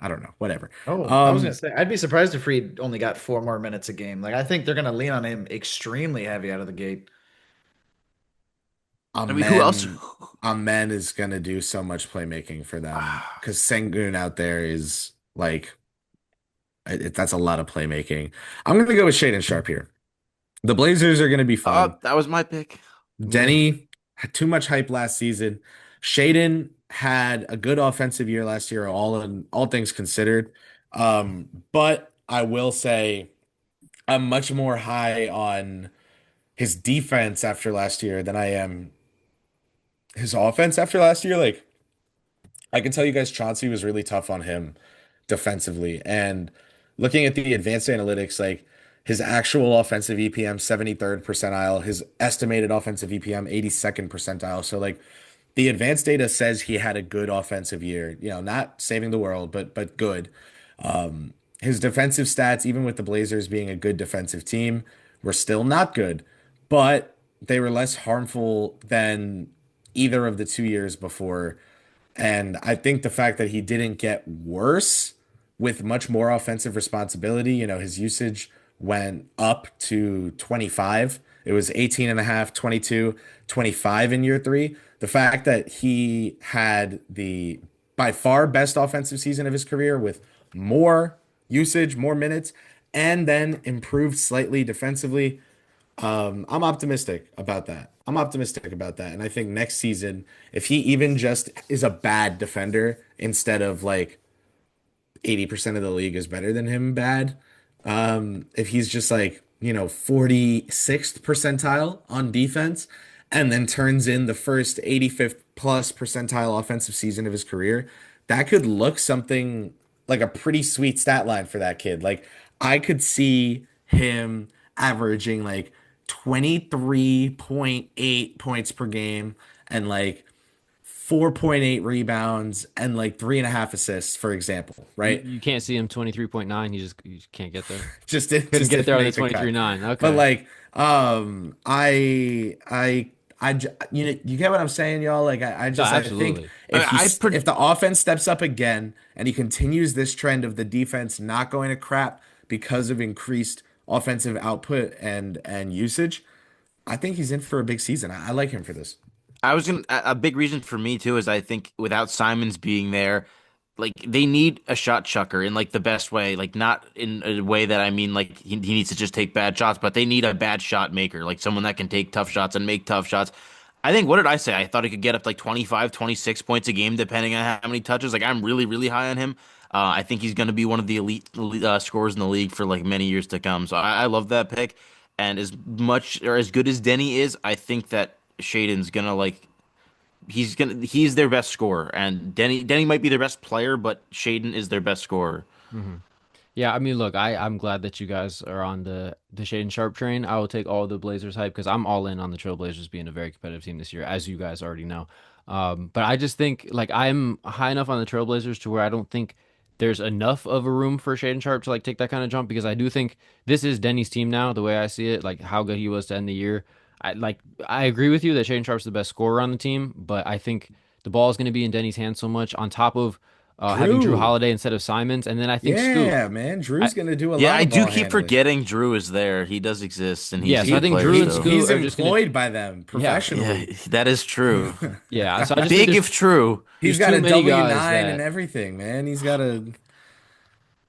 I don't know, whatever. Oh, I was gonna Um, say I'd be surprised if Reed only got 4 more minutes a game. Like I think they're gonna lean on him extremely heavy out of the gate. I mean, who else? Amen. Amen is gonna do so much playmaking for them because Sengun out there is like that's a lot of playmaking. I'm gonna go with Shaden Sharp here. The Blazers are gonna be fun. That was my pick. Yeah. Denny had too much hype last season. Shaden had a good offensive year last year, all things considered. But I will say I'm much more high on his defense after last year than I am his offense after last year. Like I can tell you guys, Chauncey was really tough on him defensively. And looking at the advanced analytics, like his actual offensive EPM, 73rd percentile, his estimated offensive EPM, 82nd percentile. So like the advanced data says he had a good offensive year, not saving the world, but good. His defensive stats, even with the Blazers being a good defensive team, were still not good, but they were less harmful than either of the 2 years before. And I think the fact that he didn't get worse with much more offensive responsibility, his usage went up to 25. It was 18 and a half, 22, 25 in year three. The fact that he had the by far best offensive season of his career with more usage, more minutes, and then improved slightly defensively. I'm optimistic about that. I'm optimistic about that. And I think next season, if he even just is a bad defender instead of like 80% of the league is better than him bad, if he's just like, 46th percentile on defense and then turns in the first 85th plus percentile offensive season of his career, that could look something like a pretty sweet stat line for that kid. Like I could see him averaging like 23.8 points per game and like 4.8 rebounds and like 3.5 assists, for example, You right? you can't see him 23.9. You just can't get there. Just Couldn't get didn't there on the make the cut. 23.9. But Okay. like, you get what I'm saying, y'all? Like, No, I think absolutely. if the offense steps up again and he continues this trend of the defense not going to crap because of increased offensive output and usage, I think he's in for a big season. I like him for this. I was gonna a big reason for me too is I think without Simons being there, like they need a shot chucker in like the best way, like not in a way that I mean like he needs to just take bad shots, but they need a bad shot maker, like someone that can take tough shots and make tough shots. I think what did I say? I thought he could get up to like 25, 26 points a game depending on how many touches. Like I'm really, really high on him. I think he's going to be one of the elite scorers in the league for like many years to come. So I love that pick. And as much or as good as Denny is, I think that Shaden's gonna like he's their best scorer, and Denny might be their best player, but Shaden is their best scorer. Hmm. Yeah, I mean, look, I'm glad that you guys are on the Shaden Sharp train. I will take all the Blazers hype because I'm all in on the Trailblazers being a very competitive team this year, as you guys already know. But I just think like I'm high enough on the Trailblazers to where I don't think there's enough of a room for Shaden Sharp to like take that kind of jump because I do think this is Denny's team now, the way I see it, like how good he was to end the year. I agree with you that Shaden Sharp's the best scorer on the team, but I think the ball is going to be in Denny's hands so much on top of having Drew Drew. Holiday instead of Simons, and then I think Scoot. Yeah, man. I Drew's gonna do a Yeah, lot I of do ball keep handling. forgetting Drew is there. He does exist, and he's yeah, a so I good think player Drew and still. Scoot He's are just gonna employed by them yeah Yeah, professionally. that is true. yeah. So I just think Big if true. He's there's got too a many W guys nine and that everything, man. He's got a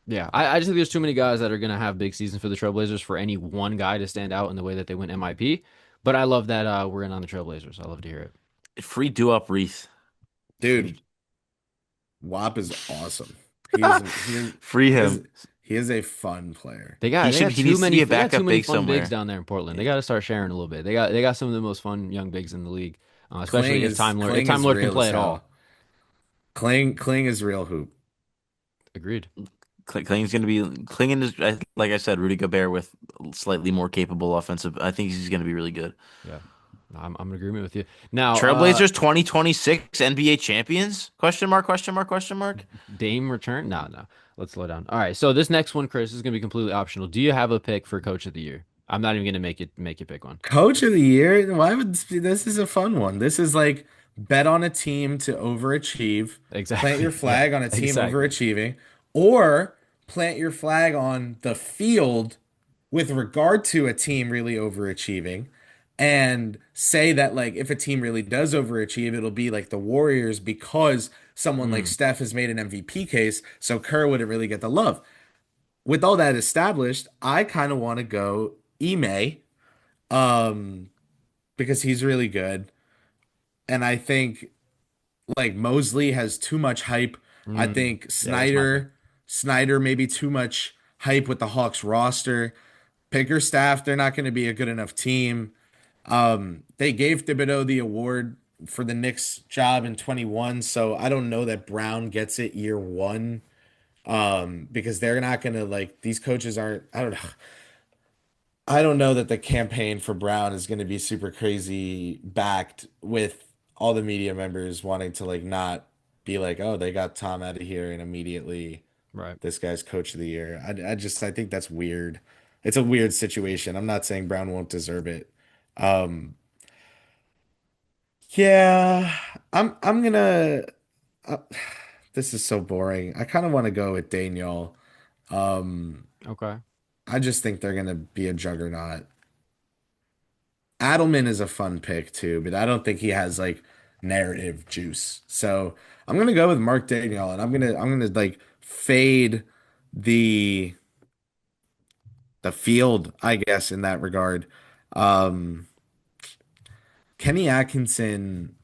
yeah, I just think there's too many guys that are going to have big seasons for the Trailblazers for any one guy to stand out in the way that they win MIP. But I love that we're in on the Trailblazers. I love to hear it. Free do up Reese. dude. WAP is awesome. He is Free he is him. he is a fun player. They got He too needs to many be a they got too backup many big fun bigs somewhere. down there in Portland. They Yeah. got to start sharing a little bit. They got some of the most fun young bigs in the league, especially if Cling Time is Lord can real as play at hell. all. Cling is real hoop. Agreed. Kling's going to be Klingen is like I said, Rudy Gobert with slightly more capable offensive. I think he's going to be really good. Yeah, I'm in agreement with you. Now, Trailblazers 2026 NBA champions? Question mark, question mark, question mark. Dame return? No, no. Let's slow down. All right, so this next one, Chris, is going to be completely optional. Do you have a pick for Coach of the Year? I'm not even going to make you pick one. Coach of the year? Why would this is a fun one. This is like bet on a team to overachieve, plant Exactly. your Yeah. flag on a team Exactly. overachieving, or plant your flag on the field with regard to a team really overachieving and say that like if a team really does overachieve, it'll be like the Warriors because someone like Mm, Steph has made an MVP case, so Kerr wouldn't really get the love. With all that established, I kind of want to go Ime, um, because he's really good. And I think like Mosley has too much hype. I mm. think Yeah, that's my pick. Snyder maybe too much hype with the Hawks roster. Picker staff, they're not going to be a good enough team. They gave Thibodeau the award for the Knicks job in 21, so I don't know that Brown gets it year one. Because they're not gonna like these coaches aren't. I don't know. I don't know that the campaign for Brown is gonna be super crazy backed with all the media members wanting to like not be like, oh, they got Tom out of here and immediately Right. this guy's coach of the year. I think that's weird. It's a weird situation. I'm not saying Brown won't deserve it. Um, yeah, I'm gonna. Uh, this is so boring. I kind of want to go with Daniel. Um, Okay. I just think they're gonna be a juggernaut. Adelman is a fun pick too, but I don't think he has like narrative juice. So I'm gonna go with Mark Daniel, and I'm gonna like fade the the field, I guess, in that regard. Um, Kenny Atkinson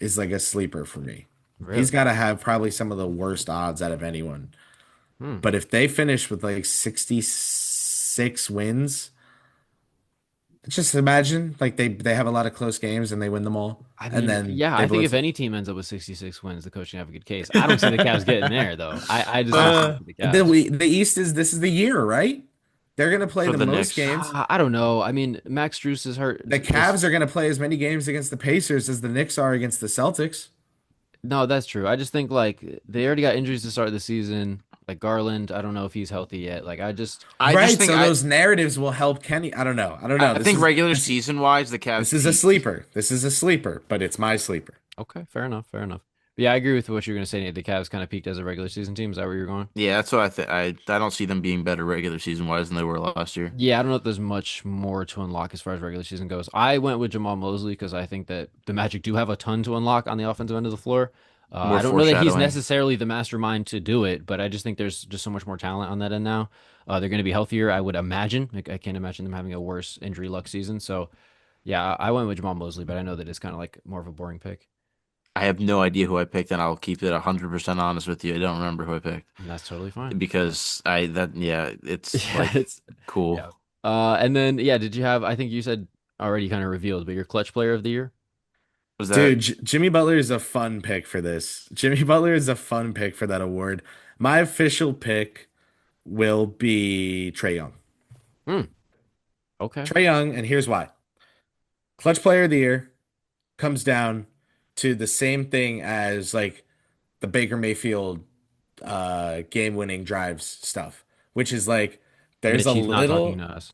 is like a sleeper for me. He's Really? got to have probably some of the worst odds out of anyone. Hmm. But if they finish with like 66 wins, just imagine like they have a lot of close games and they win them all, I and mean, then yeah, they I think if blitz. any team ends up with 66 wins, the coaching have a good case. I don't see the Cavs getting there though. I just don't see it for the Cavs. The East is this is the year, right? They're gonna play For the the most Knicks. games. I don't know. I mean, Max Strus is hurt. The Cavs are gonna play as many games against the Pacers as the Knicks are against the Celtics. No, that's true. I just think like they already got injuries to start the season. Like Garland, I don't know if he's healthy yet. Like I just I just Right, think so those narratives will help Kenny. I don't know. I don't know. I think regular season wise, the Cavs This is a peaked. sleeper. This is a sleeper, but it's my sleeper. okay, fair enough, fair enough. But yeah, I agree with what you're gonna say, Nate. The Cavs kind of peaked as a regular season team. Is that where you're going? Yeah, that's what I think. I don't see them being better regular season wise than they were last year. Yeah, I don't know if there's much more to unlock as far as regular season goes. I went with Jamal Mosley because I think that the Magic do have a ton to unlock on the offensive end of the floor. More I don't know that he's foreshadowing. necessarily the mastermind to do it, but I just think there's just so much more talent on that end now. They're going to be healthier, I would imagine. Like, I can't imagine them having a worse injury luck season. So, yeah, I went with Jamal Mosley, but I know that it's kind of like more of a boring pick, I have no idea who I picked, and I'll keep it 100% honest with you. I don't remember who I picked and that's totally fine. because I that yeah, it's Yeah, like it's cool. yeah. And then yeah, did you have? I think you said already kind of revealed, but your clutch player of the year. Was that Dude, Jimmy Butler is a fun pick for this. Jimmy Butler is a fun pick for that award. My official pick will be Trey Young. Hmm. Okay. Trey Young, and here's why. Clutch player of the year comes down to the same thing as like the Baker Mayfield game-winning drives stuff, which is like there's a Mitch, he's not talking little to us.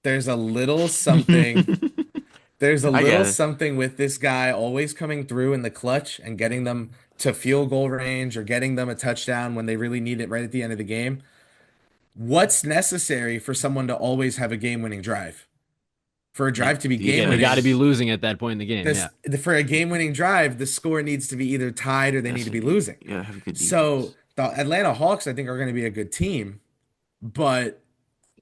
there's a little something there's a I get little it. something with this guy always coming through in the clutch and getting them to field goal range or getting them a touchdown when they really need it right at the end of the game. What's necessary for someone to always have a game-winning drive? For a Like drive to be They got to game-winning, be defense. losing at that point in the game. this Yeah. for a game-winning drive, the score needs to be either tied or they need Yes, to be losing. you gotta have a good So defense. the Atlanta Hawks, I think, are going to be a good team, but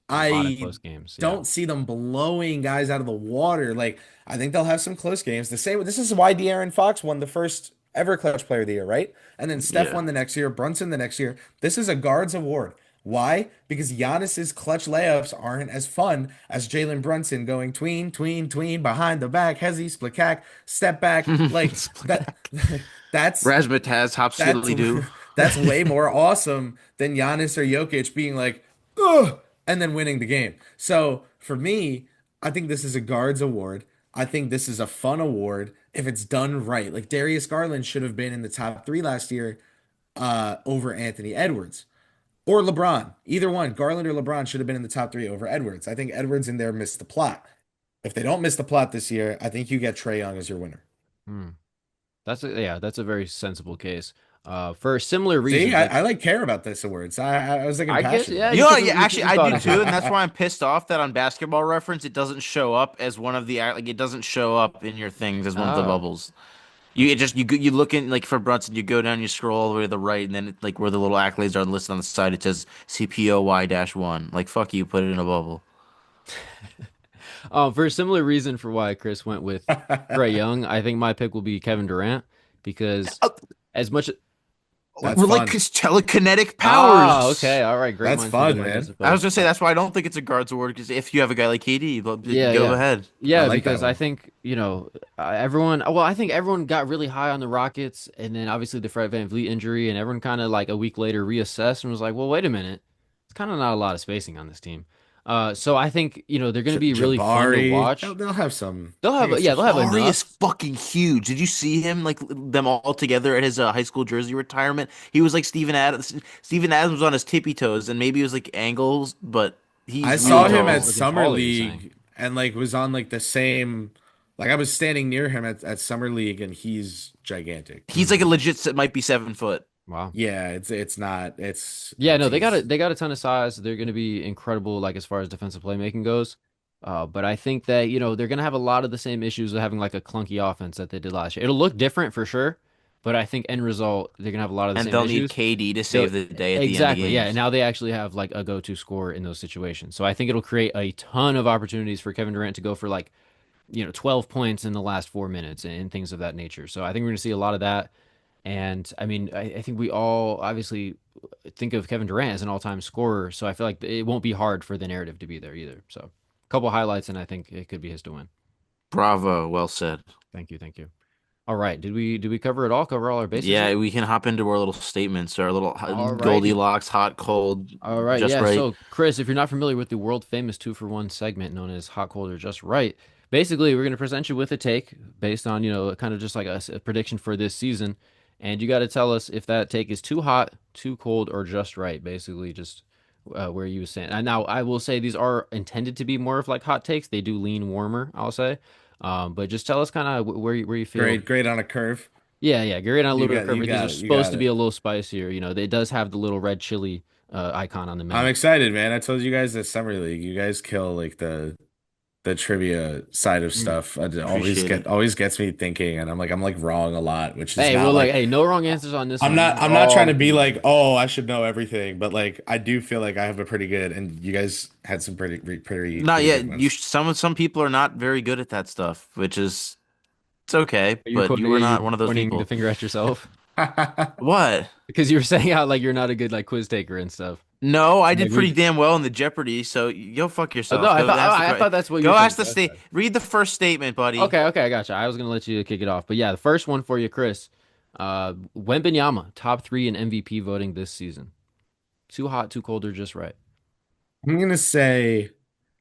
A lot of I close games. Yeah. don't see them blowing guys out of the water. Like I think they'll have some close games. The same. This is why De'Aaron Fox won the first ever Clutch Player of the Year, right? And then Steph Yeah. won the next year. Brunson the next year. This is a guards award. Why? Because Giannis's clutch layups aren't as fun as Jalen Brunson going tween, tween, tween behind the back, hezzy, split cack, step back. Like that. That's Razmataz, hop that's skiddly do. that's way more awesome than Giannis or Jokic being like, ugh, and then winning the game. So for me, I think this is a guards award. I think this is a fun award if it's done right. Like Darius Garland should have been in the top three last year over Anthony Edwards or LeBron. Either one, Garland or LeBron should have been in the top three over Edwards. I think Edwards in there missed the plot. If they don't miss the plot this year, I think you get Trae Young as your winner. Hmm. That's a very sensible case. For similar See, reasons, like I like care about this awards. I was like I guess, impassioned yeah, about You know, it. yeah, actually, you I thought do it too, and through. that's why I'm pissed off that on Basketball Reference it doesn't show up as one of the like it doesn't show up in your things as one of the Oh, bubbles. You look in like for Brunson, you go down, you scroll all the way to the right, and then like where the little accolades are listed on the side, it says CPOY-1. Like fuck you, put it in a bubble. for a similar reason for why Chris went with Trae Young, I think my pick will be Kevin Durant because as much. What? That's We're like fun. telekinetic Ah, okay, powers. all right. Great That's minds think fun, alike, I man. I was suppose. gonna say that's why I don't think it's a guards award because if you have a guy like KD, Yeah, go yeah. ahead. I Yeah, like that because I one. think, everyone, well, I think everyone got really high on the Rockets, and then obviously the Fred VanVleet injury, and everyone kind of like a week later reassessed and was like, well, wait a minute. It's kind of not a lot of spacing on this team. So I think, they're going to be really fun to Jabari, watch. they'll have some. They'll I have, guess yeah, they'll have Jabari is enough. fucking huge. Did you see him like them all together at his high school jersey retirement? He was like Steven Adams. Steven Adams was on his tippy toes, and maybe it was like angles, but I he's Oh, saw really him like at tall. looking summer taller, you're saying. league and like was on like the same. Like I was standing near him at summer league and he's gigantic. He's like a legit might be 7 foot. Wow. Yeah, it's not. Yeah, no, He's they got a ton of size. They're going to be incredible, like as far as defensive playmaking goes. But I think that they're going to have a lot of the same issues of having like a clunky offense that they did last year. It'll look different for sure, but I think end result they're going to have a lot of the And same they'll need issues. KD to They'll save the day at the end of exactly, yeah. And games. now they actually have like a go-to scorer in those situations. So I think it'll create a ton of opportunities for Kevin Durant to go for like 12 points in the last 4 minutes and things of that nature. So I think we're going to see a lot of that. And I mean, I think we all obviously think of Kevin Durant as an all-time scorer, so I feel like it won't be hard for the narrative to be there either. So, a couple highlights, and I think it could be his to win. Bravo, well said. Thank you, thank you. All right, did we cover it all? Cover all our bases Yeah, here? we can hop into our little statements, our little All righty. Goldilocks, hot, cold, All right, just yeah. right. So, Chris, if you're not familiar with the world famous 2-for-1 segment known as Hot, Cold, or Just Right, basically, we're going to present you with a take based on, kind of just like a prediction for this season. And you got to tell us if that take is too hot, too cold, or just right. Basically, just where you stand. And now, I will say these are intended to be more of like hot takes. They do lean warmer, I'll say. But just tell us kind of where you feel. great on a curve. Yeah, yeah. Gary and I a little bit of You cover. These are got it. You supposed got to be it. a little spicier. It does have the little red chili icon on the I'm menu. excited, man. I told you guys this summer league. You guys kill like the trivia side of Mm. stuff. It Appreciate it. always gets me thinking, and I'm like wrong a lot, which is Hey, not well, like, like hey, no wrong answers on this one. This is I'm not trying all to be opinion. like, oh, I should know everything, but like I do feel like I have a pretty good, and you guys had some Not pretty good yet. ones. Some people are not very good at that stuff, which is it's okay, but you Are were you not one of those pointing the people. finger at yourself? What? Because you were saying how like you're not a good like quiz taker and stuff. No, I did Like pretty we, damn well in the Jeopardy, so go fuck no, yourself. Go ask the I thought that's what you were go trying to ask the say. state. Okay, Read the first statement, buddy. okay, okay, I gotcha. I was gonna let you kick it off, but yeah, the first one for you, Chris. Wembanyama, top three in MVP voting this season. Too hot, too cold, or just right? I'm gonna say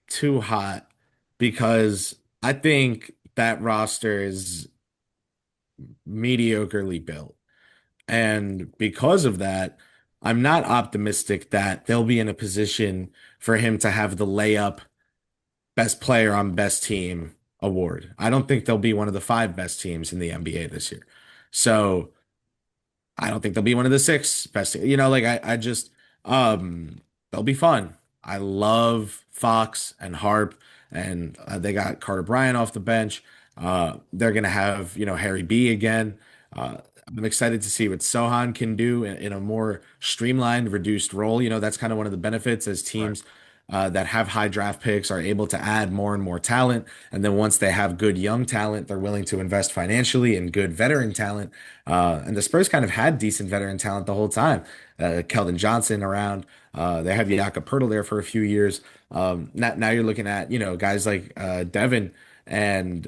too hot because I think that roster is mediocrely built. And because of that, I'm not optimistic that they'll be in a position for him to have the layup best player on best team award. I don't think they'll be one of the five best teams in the NBA this year. So I don't think they'll be one of the six best. Like I just they'll be fun. I love Fox and Harp, and they got Carter Bryant off the bench. They're gonna have Harry B again. Uh, I'm excited to see what Sohan can do in a more streamlined, reduced role. That's kind of one of the benefits as Right. teams that have high draft picks are able to add more and more talent. And then once they have good young talent, they're willing to invest financially in good veteran talent. And the Spurs kind of had decent veteran talent the whole time. Keldon Johnson around. They have Jakob Poeltl there for a few years. Now you're looking at guys like Devin and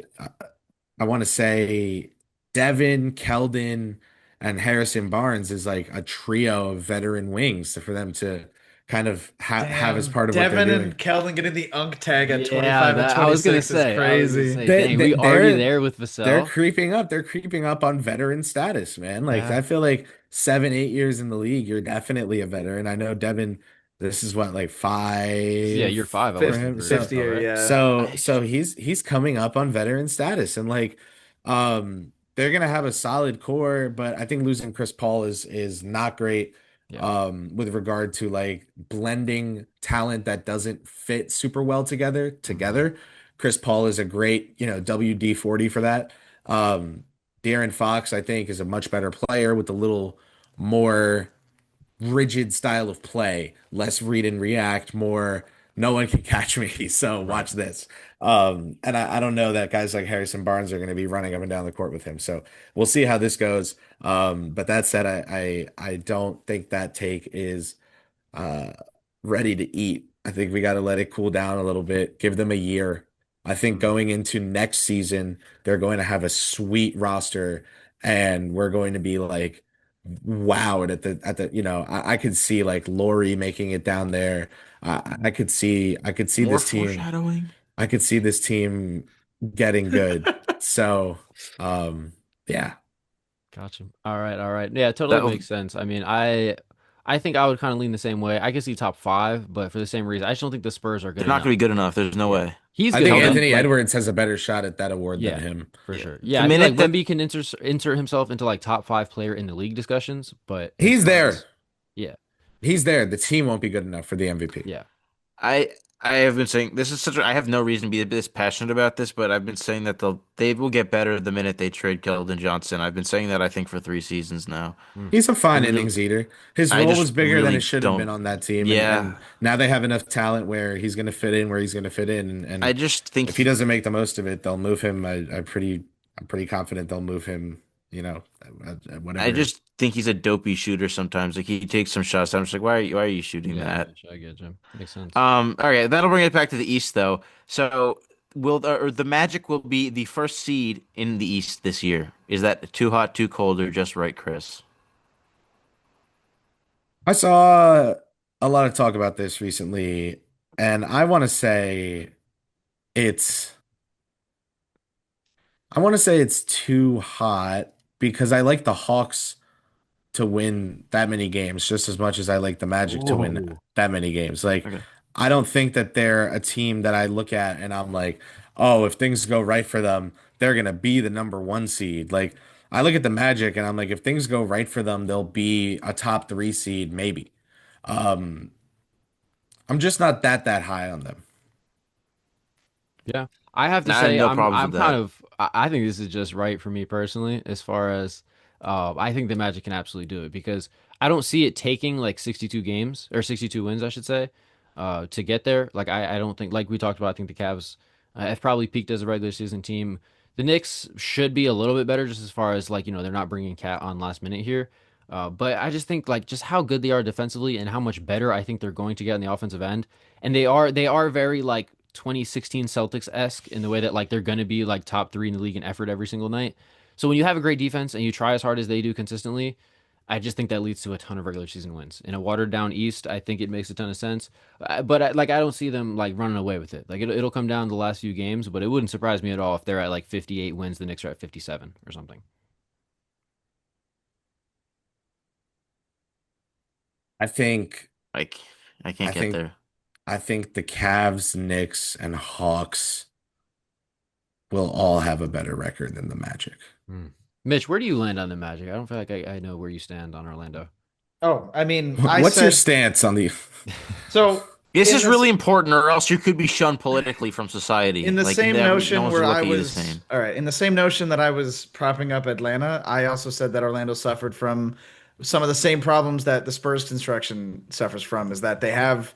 I want to say Devin, Keldon, and Harrison Barnes is like a trio of veteran wings for them to kind of have as Damn, part of what they're Devin doing. and Keldon getting the unk tag at Yeah, 25 and that I was gonna 26 is say, crazy. dang, we already They're there with they're Vassell. creeping up. They're creeping up on veteran status, man. Like Yeah. I feel like 7, 8 years in the league, you're definitely a veteran. I know Devin, this is what, like This is, yeah, year five five, I for would Fifth, say him. for So fifth Vassell, year, right? yeah. so so he's coming up on veteran status, and like they're gonna have a solid core, but I think losing Chris Paul is not great Yeah. with regard to like blending talent that doesn't fit super well Hmm. together. Chris Paul is a great, WD-40 for that. Um De'Aaron Fox, I think, is a much better player with a little more rigid style of play, less read and react, more no one can catch me, so Right. watch this. And I don't know that guys like Harrison Barnes are going to be running up and down the court with him. So we'll see how this goes. But that said, I don't think that take is uh, ready to eat. I think we got to let it cool down a little bit, give them a year. I think Mhm. going into next season, they're going to have a sweet roster, and we're going to be like wowed I could see like Lori making it down there. I could see More this team. foreshadowing. I could see this team getting good. So, yeah. Gotcha. All right, all right. Yeah, it totally That makes sense. I mean, I think I would kind of lean the same way. I could see top five, but for the same reason, I just don't think the Spurs are good they're not going enough. to be good enough. There's no Yeah. way. He's I good think enough. Keldon, Anthony Like, Edwards has a better shot at that award than yeah, him. for yeah. sure. The Yeah, I feel like minute that Wemby can insert himself into like top five player in the league discussions, but as He's far there. as yeah, He's there. The team won't be good enough for the MVP. yeah. I I have been saying this is such a, I have no reason to be this passionate about this, but I've been saying that they will get better the minute they trade Keldon Johnson. I've been saying that I think for 3 seasons now. Mm. He's a I fine really innings eater. His I role just was bigger than it really should have been don't. on that team, and Yeah, now they have enough talent where he's going to fit in where he's going to fit in, and I just think if he doesn't make the most of it, they'll move him. I'm pretty confident they'll move him. At I whatever. just think he's a dopey shooter sometimes. Like he takes some shots. I'm just like, why are you shooting Yeah, I that? get you. I get you. Makes sense. All right, that'll bring it back to the East though. So will the Magic will be the first seed in the East this year? Is that too hot, too cold, or just right, Chris? I saw a lot of talk about this recently, and it's I want to say it's too hot because I like the Hawks to win that many games just as much as I like the Magic to win Oh, that many games. Like, Okay. I don't think that they're a team that I look at and I'm like, oh, if things go right for them, they're gonna be the number one seed. Like, I look at the Magic and I'm like, if things go right for them, they'll be a top three seed, maybe. Um, I'm just not that high on them. yeah. I have to I have say, no problems I'm with kind that. of I think this is just right for me personally, as far as I think the Magic can absolutely do it because I don't see it taking like 62 games or 62 wins, I should say, to get there. Like I don't think like we talked about, I think the Cavs have probably peaked as a regular season team. The Knicks should be a little bit better just as far as like, they're not bringing Cat on last minute here. But I just think like just how good they are defensively and how much better I think they're going to get in the offensive end. And they are very like 2016 Celtics-esque in the way that like they're going to be like top 3 in the league in effort every single night. So when you have a great defense and you try as hard as they do consistently, I just think that leads to a ton of regular season wins. In a watered down East, I think it makes a ton of sense. But I don't see them like running away with it. Like it'll come down to the last few games, but it wouldn't surprise me at all if they're at like 58 wins, the Knicks are at 57 or something. I think Like I I can't get think there. I think the Cavs, Knicks, and Hawks will all have a better record than the Magic. Hmm. Mitch, where do you land on the Magic? I don't feel like I know where you stand on Orlando. Oh, I mean, I What's your said stance on the so This in is this really important, or else you could be shunned politically from in society. the Like same no notion one's where gonna I look at you the was same. all right, in the same notion that I was propping up Atlanta, I also said that Orlando suffered from some of the same problems that the Spurs construction suffers from, is that they have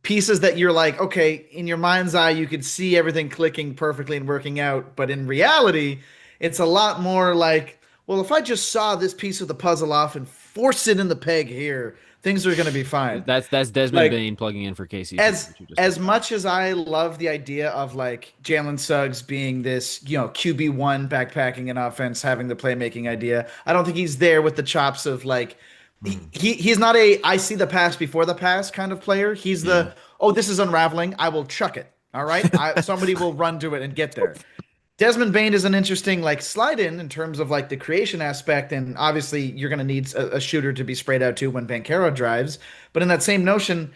pieces that you're like, okay, in your mind's eye, you could see everything clicking perfectly and working out. But in reality, it's a lot more like, well, if I just saw this piece of the puzzle off and force it in the peg here, things are going to be fine. That's Desmond Like, Bain plugging in for KCP, as what you just as described. much as I love the idea of like Jalen Suggs being this, QB1 backpacking an offense, having the playmaking idea, I don't think he's there with the chops of like Mhm. he's not a I see the pass before the pass kind of player. He's Yeah. the, oh, this is unraveling, I will chuck it. All right. Somebody will run to it and get there. Desmond Bain is an interesting like slide in terms of like the creation aspect, and obviously you're going to need a shooter to be sprayed out to when Bankero drives. But in that same notion,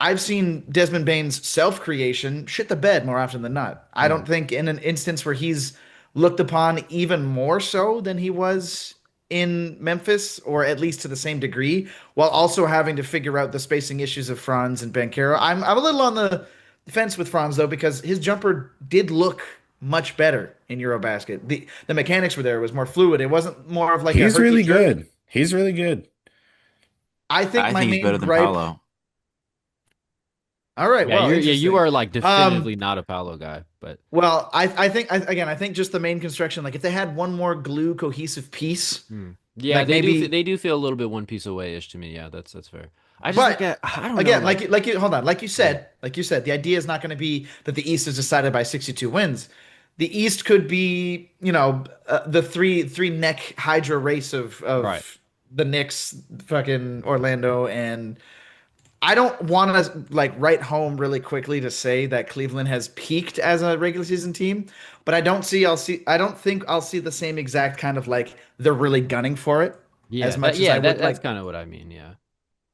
I've seen Desmond Bain's self creation shit the bed more often than not. I Mhm. don't think in an instance where he's looked upon even more so than he was in Memphis, or at least to the same degree, while also having to figure out the spacing issues of Franz and Banchero. I'm a little on the fence with Franz though, because his jumper did look much better in Eurobasket. The mechanics were there, it was more fluid. It wasn't more of like a He's herky really jerk. good. He's really good. I think I my think he's main better than gripe. Paolo. All right, Yeah, well, you interesting. are like Um, definitively not a Paolo guy, but Well, I think just the main construction, like if they had one more glue cohesive piece, yeah, like maybe, they do feel a little bit one piece away-ish to me. Yeah, that's fair. I just look but at I don't know, again, like like you hold on, yeah. like you said, the idea is not going to be that the East is decided by 62 wins. The East could be, the three neck Hydra race Right. of the Knicks, fucking Orlando, and I don't want to like write home really quickly to say that Cleveland has peaked as a regular season team, but I don't think I'll see the same exact kind of like they're really gunning for it as much as I would That's like. kind of what I mean, yeah.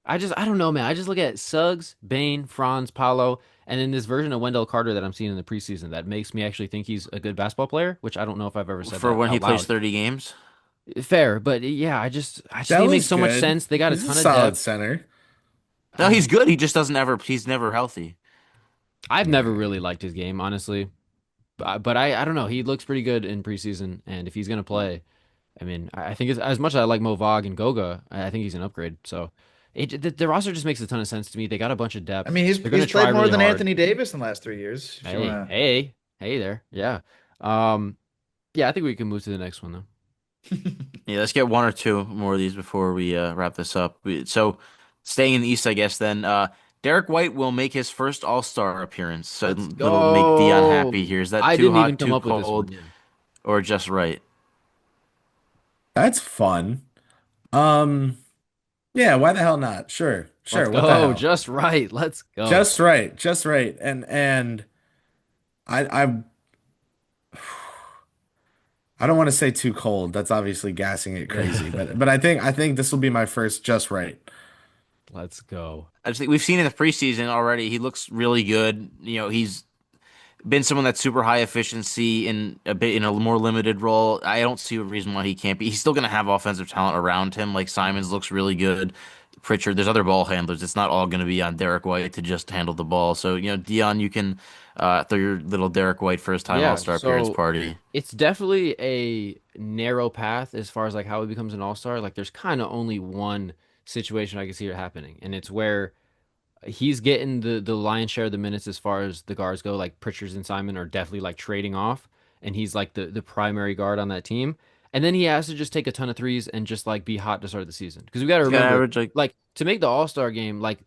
I don't know, man. I just look at Suggs, Bain, Franz, Paolo, and then this version of Wendell Carter that I'm seeing in the preseason that makes me actually think he's a good basketball player, which I don't know if I've ever said For that when he out plays loud. 30 games. Fair, but yeah, I just think it makes Della's so much good. sense. They got a He's a ton of solid depth. center. No, I he's good. He just doesn't ever. He's never healthy. I've never Yeah. really liked his game, honestly. But I don't know. He looks pretty good in preseason, and if he's gonna play, I mean, I think it's, as much as I like Mo Vaughn and Goga, I think he's an upgrade. So the roster just makes a ton of sense to me. They got a bunch of I depth. mean, They're he's gonna try played more really than hard. Anthony Davis in the last 3 years. If you Hey, want hey, hey there. Yeah. Um, yeah, I think we can move to the next one though. to. Yeah, let's get one or two more of these before we wrap this up. So, staying in the East, I guess then. Derek White will make his first All-Star appearance. So Let's it'll make Dion go. happy here. Is that I too didn't even hot, come too up with this one. cold, Yeah. or just right? That's fun. Um, yeah, why the hell not? Sure. Let's Sure, what the go. hell? Just right. Let's go. Just right. Just right. And I I don't want to say too cold. That's obviously gassing it crazy, but I think this will be my first just right. Let's go. I just think we've seen in the preseason already. He looks really good. He's been someone that's super high efficiency in a bit in a more limited role. I don't see a reason why he can't be. He's still going to have offensive talent around him. Like Simons looks really good. Pritchard, there's other ball handlers. It's not all going to be on Derek White to just handle the ball. So, Dion, you can throw your little Derek White first time All Yeah, Star appearance so party. it's definitely a narrow path as far as like how he becomes an all-star. Like there's kind of only one situation I can see it happening, and it's where he's getting the lion's share of the minutes as far as the guards go. Like Pritchard and Simon are definitely like trading off, and he's like the primary guard on that team. And then he has to just take a ton of threes and just like be hot to start the season. Because we got to He's got to remember, average like like to make the All-Star game, like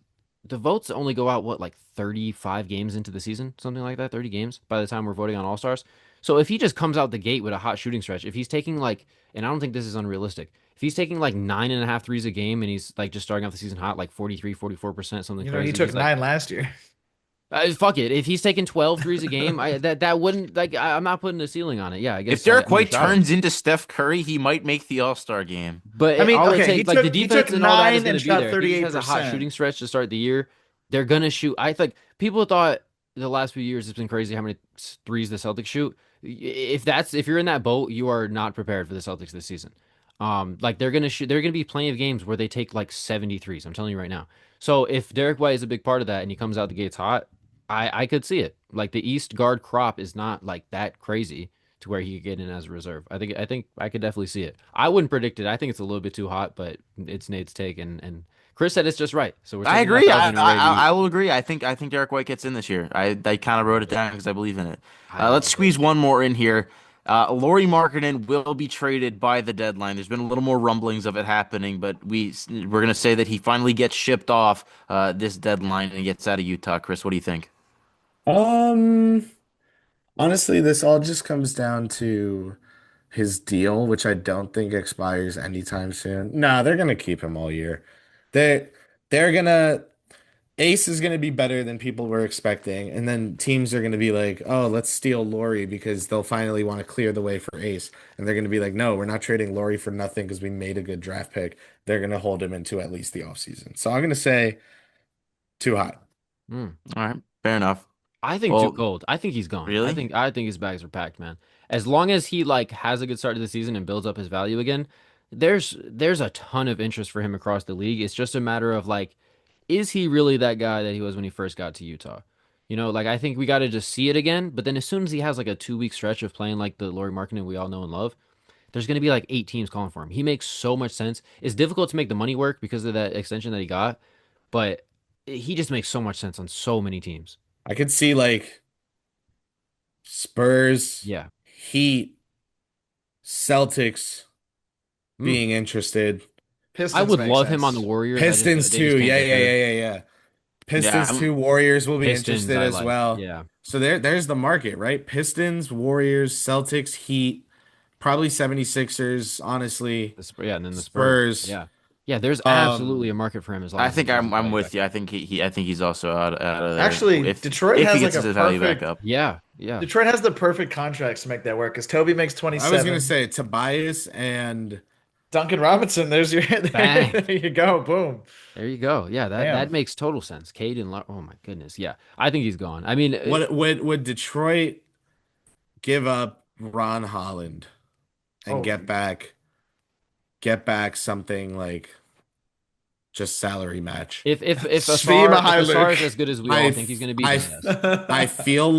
the votes only go out what like 35 games into the season, something like that, 30 games by the time we're voting on All-Stars. So if he just comes out the gate with a hot shooting stretch, if he's taking like, and I don't think this is unrealistic, if he's taking like 9.5 threes a game and he's like just starting off the season hot, like 43, 44%, something He crazy, took he's like, 9 last year. Fuck it. If he's taking 12 threes a game, that wouldn't like I'm not putting a ceiling on it. Yeah, I If guess Derek I'm gonna White try it. turns into Steph Curry, he might make the All-Star game. But I mean, all it okay, he takes, like the took he defense took and all that is 9 going and to be shot there. If he just has a hot 38%. shooting stretch to start the year, they're going to shoot. I think people thought the last few years it's been crazy how many threes the Celtics shoot. If you're in that boat, you are not prepared for the Celtics this season. Like they're gonna shoot. There are gonna be plenty of games where they take like 73s. I'm telling you right now. So if Derek White is a big part of that and he comes out the gates hot, I could see it. Like the East guard crop is not like that crazy to where he could get in as a reserve. I think I could definitely see it. I wouldn't predict it. I think it's a little bit too hot, but it's Nate's take and Chris said it's just right. So we're I taking that agree. I, thousand and I maybe I will agree. I think Derek White gets in this year. I kind of wrote it down because I believe in it. I Let's love it. squeeze one more in here. Lauri Markkanen will be traded by the deadline. There's been a little more rumblings of it happening, but we're gonna say that he finally gets shipped off this deadline and gets out of Utah. Chris, what do you think? Um, Honestly, this all just comes down to his deal, which I don't think expires anytime soon. Nah, they're gonna keep him all year. They they're gonna Ace is gonna be better than people were expecting, and then teams are gonna be like, "Oh, let's steal Laurie because they'll finally want to clear the way for Ace." And they're gonna be like, "No, we're not trading Laurie for nothing because we made a good draft pick." They're gonna hold him into at least the offseason. So I'm gonna say too hot. Hmm. All right, fair enough. I think too Well, cold. I think he's gone. I really? think I think his bags are packed, man. As long as he like has a good start to the season and builds up his value again, there's a ton of interest for him across the league. It's just a matter of like, is he really that guy that he was when he first got to Utah? Like I think we got to just see it again. But then as soon as he has like a 2 week stretch of playing like the Lauri Markkanen we all know and love, there's going to be like 8 teams calling for him. He makes so much sense. It's difficult to make the money work because of that extension that he got, but he just makes so much sense on so many teams. I could see like Spurs, Yeah. Heat, Celtics Mm. being interested. I Pistons would makes love him on the sense. Warriors. Pistons They just too. can't Yeah, get yeah, there. yeah, yeah, yeah. Yeah, Pistons too. Warriors will be Pistons, interested I as like. well. Yeah. So there's the market, right? Pistons, Warriors, Celtics, Heat, probably 76ers, honestly, Yeah, and then the Spurs. Spurs. Yeah. Yeah, there's absolutely Um, a market for him as long I as he think gets his I'm value back with you. up. I think I think he's also out of there Actually, if he gets his value back up. Yeah, yeah. Detroit has the perfect contracts to make that work because Toby makes I was gonna 27. say Tobias and Duncan Robinson, there's your Bang. there you go. Boom. There you go. Yeah, that Damn. makes total sense. Cade and oh my goodness. Yeah. I think he's gone. I mean, what would Detroit give up Ron Holland and Oh, get back something like just salary match? if Svi Asar is as Mykhailiuk. good as we all I think he's going to be, I then yes. I feel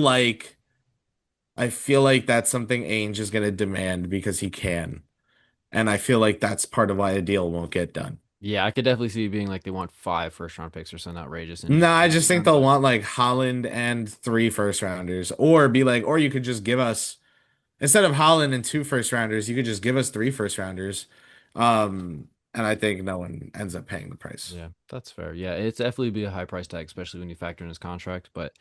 like that's something Ainge is going to demand because he can. And I feel like that's part of why a deal won't get done. Yeah, I could definitely see it being like they want 5 first round picks or something outrageous and No, just I pass just it think on. they'll want like Holland and 3 first rounders, or be like, or you could just give us instead of Holland and 2 first rounders, you could just give us 3 first rounders. And I think no one ends up paying the price. Yeah, that's fair. Yeah, it's definitely be a high price tag, especially when you factor in his contract. But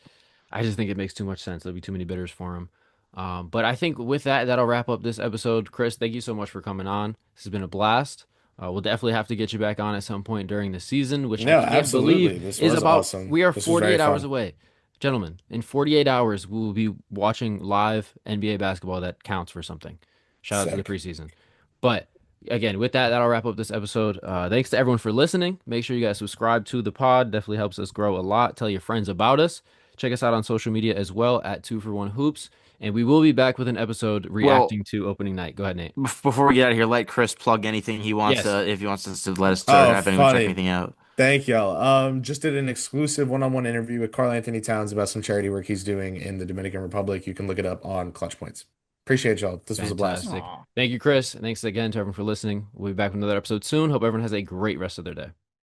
I just think it makes too much sense. There'll be too many bidders for him. But I think with that, that'll wrap up this episode. Chris, thank you so much for coming on. This has been a blast. We'll definitely have to get you back on at some point during the season, which I No, can't believe absolutely. This is was about, awesome. we are This was very 48 hours fun. away. Gentlemen, in 48 hours, we will be watching live NBA basketball that counts for something. Shout out to the Sick. preseason. But again, with that, that'll wrap up this episode. Thanks to everyone for listening. Make sure you guys subscribe to the pod. Definitely helps us grow a lot. Tell your friends about us. Check us out on social media as well at 2for1hoops. And we will be back with an episode Well, reacting to opening night. Go ahead, Nate. before we get out of here, let Chris plug anything he wants Yes. to, if he wants us to let us to Oh, have anyone check funny. anything out. Thank y'all. Just did an exclusive one-on-one interview with Karl-Anthony Towns about some charity work he's doing in the Dominican Republic. You can look it up on Clutch Points. Appreciate y'all. This was a blast. Fantastic. Thank you, Chris. And thanks again to everyone for listening. We'll be back with another episode soon. Hope everyone has a great rest of their day.